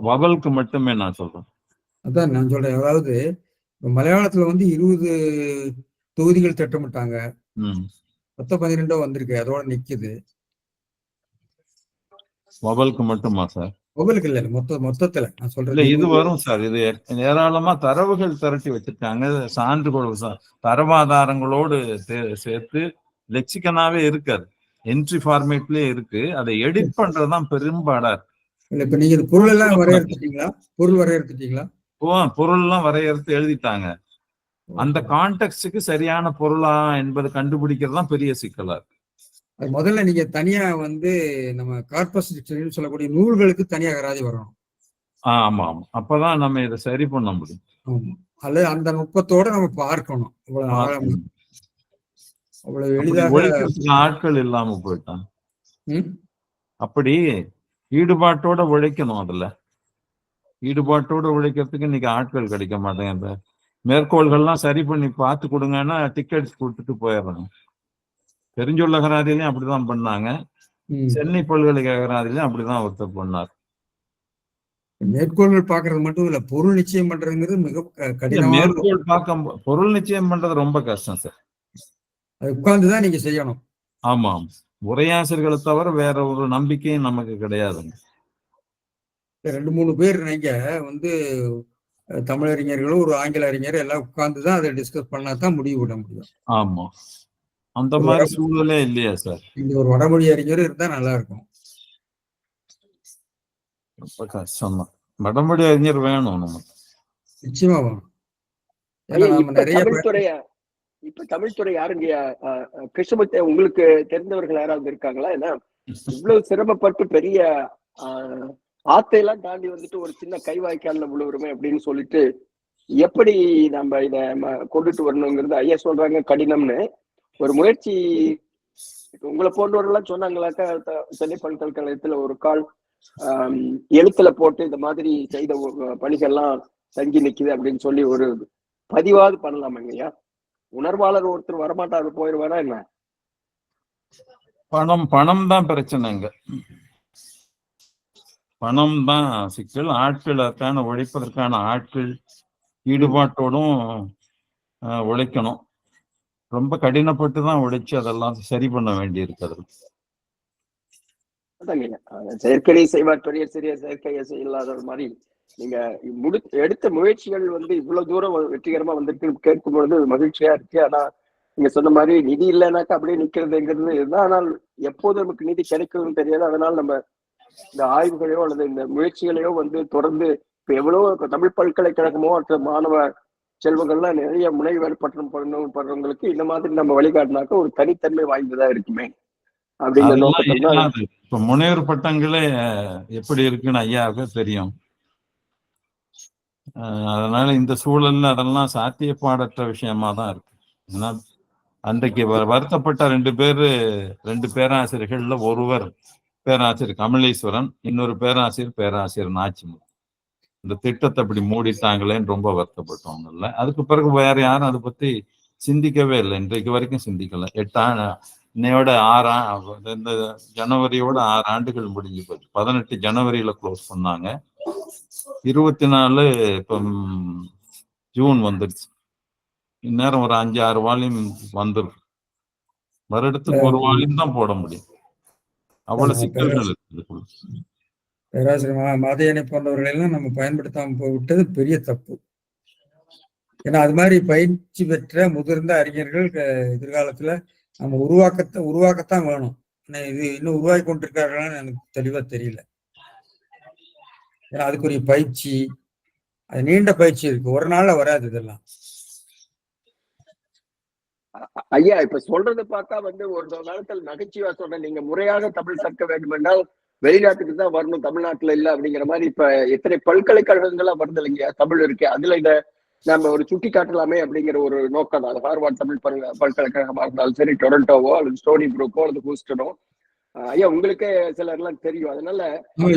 வவலுக்கு மட்டுமே நான் சொல்றேன். அதான் நான் சொல்றேன். அதாவது மலையாளத்துல வந்து 20 தொகுதிகள் திட்டமிட்டாங்க. 10-12 வந்திருக்கு, அதோட நிக்குது. வவலுக்கு மட்டுமா சார்? வவலுக்கு இல்ல, மொத்தத்துல நான் சொல்றேன். இது வரும் சார். இது ஏராளமா தரவுகள் திரட்டி வச்சிருக்காங்க. சான்றுகள் தரவாதாரங்களோடு சேர்த்து லெக்சிகனாவே இருக்காது, என்ட்ரி ஃபார்மேட்லயே இருக்கு. அதை எடிட் பண்றதுதான் பெரும்பாடா இருக்கு. இப்ப நீங்க பொருள் எல்லாம் வரையறுத்துட்டீங்களா? பொருள் எல்லாம் வரையறுத்து எழுதிட்டாங்க. அந்த கான்டெக்ஸ்டுக்கு சரியான பொருளா என்பது கண்டுபிடிக்கிறது தான் பெரிய சிக்கலா இருக்கு. அது முதல்ல நீங்க தனியா வந்து நம்ம கார்பஸ் டிக்ஷனரின்னு சொல்லக்கூடிய நூல்களுக்கு தனியா அகராதி வரணும். ஆமா ஆமா, அப்பதான் நம்ம இதை சரி பண்ண முடியும். அல்லது அந்த நுட்பத்தோட நம்ம பார்க்கணும். அவ்வளவு எளிதாக ஆட்கள் இல்லாம போயிட்டாங்க. அப்படி ஈடுபாட்டோட உழைக்கணும். அதுல ஈடுபாட்டோட உழைக்கிறதுக்கு இன்னைக்கு ஆட்கள் கிடைக்க மாட்டேங்க. மேற்கோள்கள்லாம் சரி பண்ணி பார்த்து கொடுங்கன்னா டிக்கெட்ஸ் கொடுத்துட்டு போயிடுறாங்க. தெரிஞ்சுள்ள அகராதியிலையும் அப்படிதான் பண்ணாங்க. சென்னை பல்கலைக்கழக அகராதியிலையும் அப்படிதான் ஒருத்தர் பண்ணார். மேற்கோள்கள் பாக்குறது மட்டும் இல்ல, பொருள் நிச்சயம் பண்றதுங்கிறது மிக கடினம். மேற்கோள் பார்க்க பொருள் நிச்சயம் பண்றது ரொம்ப கஷ்டம் சார். அது உட்கார்ந்துதான் நீங்க செய்யணும். ஆமா, உரையாசிரியர்களை தவிர வேற ஒரு நம்பிக்கையும் நமக்கு கிடையாதுங்க. 2-3 பேர் நீங்க வந்து தமிழறிஞர்களும் ஒரு ஆங்கில அறிஞர் எல்லாம் உட்கார்ந்துதான் அதை டிஸ்கஸ் பண்ணாதான் முடிவு விட முடியும். ஆமா, அந்த மாதிரி சூழ்நிலை இல்லையா சார்? இங்க ஒரு வடமொழி அறிஞர் இருந்தா நல்லா இருக்கும். ரொம்ப கஷ்டம் தான். வடமொழி அறிஞர் வேணும் நமக்கு, நிச்சயமா வேணும். இப்ப தமிழ்துறை யாருங்க? கிருஷ்ணமூர்த்தி உங்களுக்கு தெரிந்தவர்கள் யாராவது இருக்காங்களா? ஏன்னா இவ்வளவு சிரமப்பட்டு பெரிய ஆத்தையெல்லாம் தாண்டி வந்துட்டு ஒரு சின்ன கை வாய்க்கால்ல விழுவுறமே அப்படின்னு சொல்லிட்டு எப்படி நம்ம இத கொண்டுட்டு வரணுங்கிறது ஐயா சொல்றாங்க கடினம்னு. ஒரு முயற்சி உங்களை போன்றவர்கள்லாம் சொன்னாங்களாக்கா, சென்னை பல்கலைக்கழகத்துல ஒரு கால் எழுத்துல போட்டு இந்த மாதிரி செய்த பணிகள்லாம் தங்கி நிக்குது அப்படின்னு சொல்லி ஒரு பதிவாவது பண்ணலாமாங்கய்யா? உணர்வாளர் ஒருத்தர் வரமாட்டாரு, போயிடுவாரா என்ன? பணம் தான் பிரச்சனைங்க. பணம் தான் சிக்கல். ஆட்கள் உழைப்பதற்கான ஆட்கள் ஈடுபாட்டோடும் உழைக்கணும். ரொம்ப கடினப்பட்டு தான் உழைச்சு அதெல்லாம் சரி பண்ண வேண்டி இருக்கிறது. செயற்கை செய்வார் பெரிய சிறிய செயற்கையை இல்லாத மாதிரி நீங்க எடுத்த முயற்சிகள் வந்து இவ்வளவு தூரம் வெற்றிகரமா வந்துருக்கு கேட்கும் பொழுது மகிழ்ச்சியா இருக்கு. ஆனா நீங்க சொன்ன மாதிரி நிதி இல்லைனாக்கா அப்படியே நிக்கிறதுங்கிறது இதுதான். ஆனால் எப்போது நமக்கு நிதி கிடைக்குதுன்னு தெரியாது. அதனால நம்ம இந்த ஆய்வுகளையோ அல்லது இந்த முயற்சிகளையோ வந்து தொடர்ந்து இப்ப எவ்வளவு தமிழ் பல்கலைக்கழகமோ மற்ற மாணவ செல்வங்கள்லாம் நிறைய முனைவர் பட்டம் படுறவங்களுக்கு இந்த மாதிரி நம்ம வழிகாட்டினாக்க ஒரு தனித்தன்மை வாய்ந்ததா இருக்குமே அப்படிங்கிற நோக்கத்தில் தான். இப்ப முனைவர் பட்டங்களே எப்படி இருக்குன்னு ஐயாவுக்கு தெரியும். அதனால இந்த சூழல்ல அதெல்லாம் சாத்தியப்பாடற்ற விஷயமா தான் இருக்கு. ஏன்னா அன்றைக்கு வருத்தப்பட்ட 2 பேராசிரியர்கள்ல ஒருவர் பேராசிரியர் கமலேஸ்வரன், இன்னொரு பேராசிரியர் நாச்சிமுத்து. இந்த திட்டத்தை அப்படி மூடிட்டாங்களேன்னு ரொம்ப வருத்தப்பட்டவங்கல்ல. அதுக்கு பிறகு வேற யாரும் அதை பத்தி சிந்திக்கவே இல்லை, இன்றைக்கு வரைக்கும் சிந்திக்கல. இன்னையோட இந்த ஜனவரியோட 6 ஆண்டுகள் முடிஞ்சு போச்சு. 18 ஜனவரியில க்ளோஸ் பண்ணாங்க. 24 இப்போ ஜூன் வந்துருச்சு. இந்நேரம் ஒரு 5-6 வால்யூம் வந்துடும். வருடத்துக்கு ஒரு வால்யூம் தான் போட முடியும். அவ்வளவு சிக்கல்கள் இருக்கு. பேராசிரியர் மாதையனை போன்றவர்களெல்லாம் நம்ம பயன்படுத்தாம போய்விட்டது பெரிய தப்பு. ஏன்னா அது மாதிரி பயிற்சி பெற்ற முதிர்ந்த அறிஞர்கள் எதிர்காலத்துல நம்ம உருவாக்கத்தான் வேணும். இது இன்னும் உருவாக்கி கொண்டிருக்கார்களான்னு எனக்கு தெளிவா தெரியல. ஏன்னா அதுக்குரிய பயிற்சி, அது நீண்ட பயிற்சி இருக்கு, ஒரு நாள்ல வராது இதெல்லாம். ஐயா இப்ப சொல்றதை பார்த்தா ஒரு காலத்தில் நகைச்சுவா சொன்ன, நீங்க முறையாக தமிழ் கற்க வேண்டும் என்றால் வெளிநாட்டுக்கு தான் வரணும், தமிழ்நாட்டுல இல்ல அப்படிங்கிற மாதிரி இப்ப எத்தனை பல்கலைக்கழகங்கள்லாம் வருது இல்லைங்க தமிழ் இருக்கு. அதுல இத நம்ம ஒரு சுட்டி காட்டலாமே அப்படிங்கிற ஒரு நோக்கம் தான். ஹார்வர்ட் தமிழ் பல்கலைக்கழகமா இருந்தாலும் சரி, டொரண்டோவோ அல்லது ஸ்டோனி புரூக்கோ அல்லது ஹூஸ்டனோ. ஐயா உங்களுக்கே சிலர்லாம் தெரியும். அதனால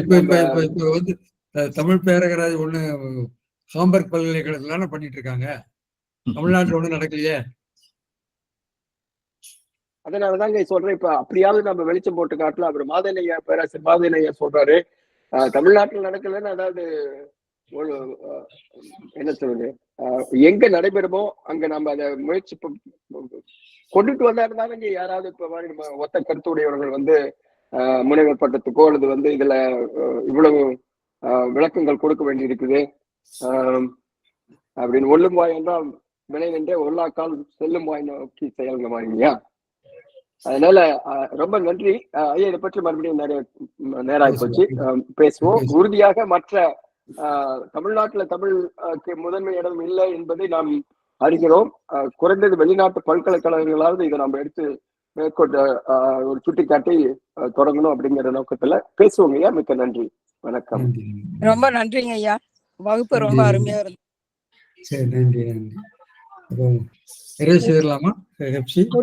இப்ப தமிழ் பேரகராஜ் ஒண்ணு ஹாம்பர்க் பல்கலைக்கழகத்துல பண்ணிட்டு இருக்காங்க. தமிழ்நாட்டுல ஒண்ணு நடக்கலையே. அதனாலதாங்க சொல்றேன், இப்ப அப்படியாவது நம்ம வெளிச்சம் போட்டு காட்டலாம். அப்புறம் மாதனையா, பேராசிரியர் மாதனையா சொல்றாரு தமிழ்நாட்டில் நடக்கலன்னு, அதாவது என்ன சொல்றது, எங்க நடைபெறுமோ அங்க நம்ம அதை முயற்சி கொண்டுட்டு வந்தாருந்தாங்க. யாராவது இப்ப மாதிரி ஒத்த கருத்துடையவர்கள் முனைவர் பட்டத்துக்கோ அல்லது இதுல இவ்வளவு விளக்கங்கள் கொடுக்க வேண்டி இருக்குது அப்படின்னு. ஒல்லும் வாய் என்றால் வினை நின்றே ஒல்லாக்கால் செல்லும் வாய் நோக்கி செயல்ங்க மாதிரியா. அதனால ரொம்ப நன்றி ஐயா. இதை பற்றி மறுபடியும் நிறைய நேரம் போச்சு, பேசுவோம். உறுதியாக மற்ற தமிழ்நாட்டுல தமிழ் முதன்மை இடம் இல்லை என்பதை நாம் அறிகிறோம். குறைந்தது வெளிநாட்டு பல்கலைக்கழகங்களாவது இதை நம்ம எடுத்து மேற்கொண்டு ஒரு சுட்டிக்காட்டி தொடங்கணும் அப்படிங்கிற நோக்கத்துல பேசுவோங்க ஐயா. மிக்க நன்றி, வணக்கம். ரொம்ப நன்றிங்க ஐயா, வகுப்பு ரொம்ப அருமையா இருந்தது. சரி, நன்றி. நிறைவு செய்யலாமா?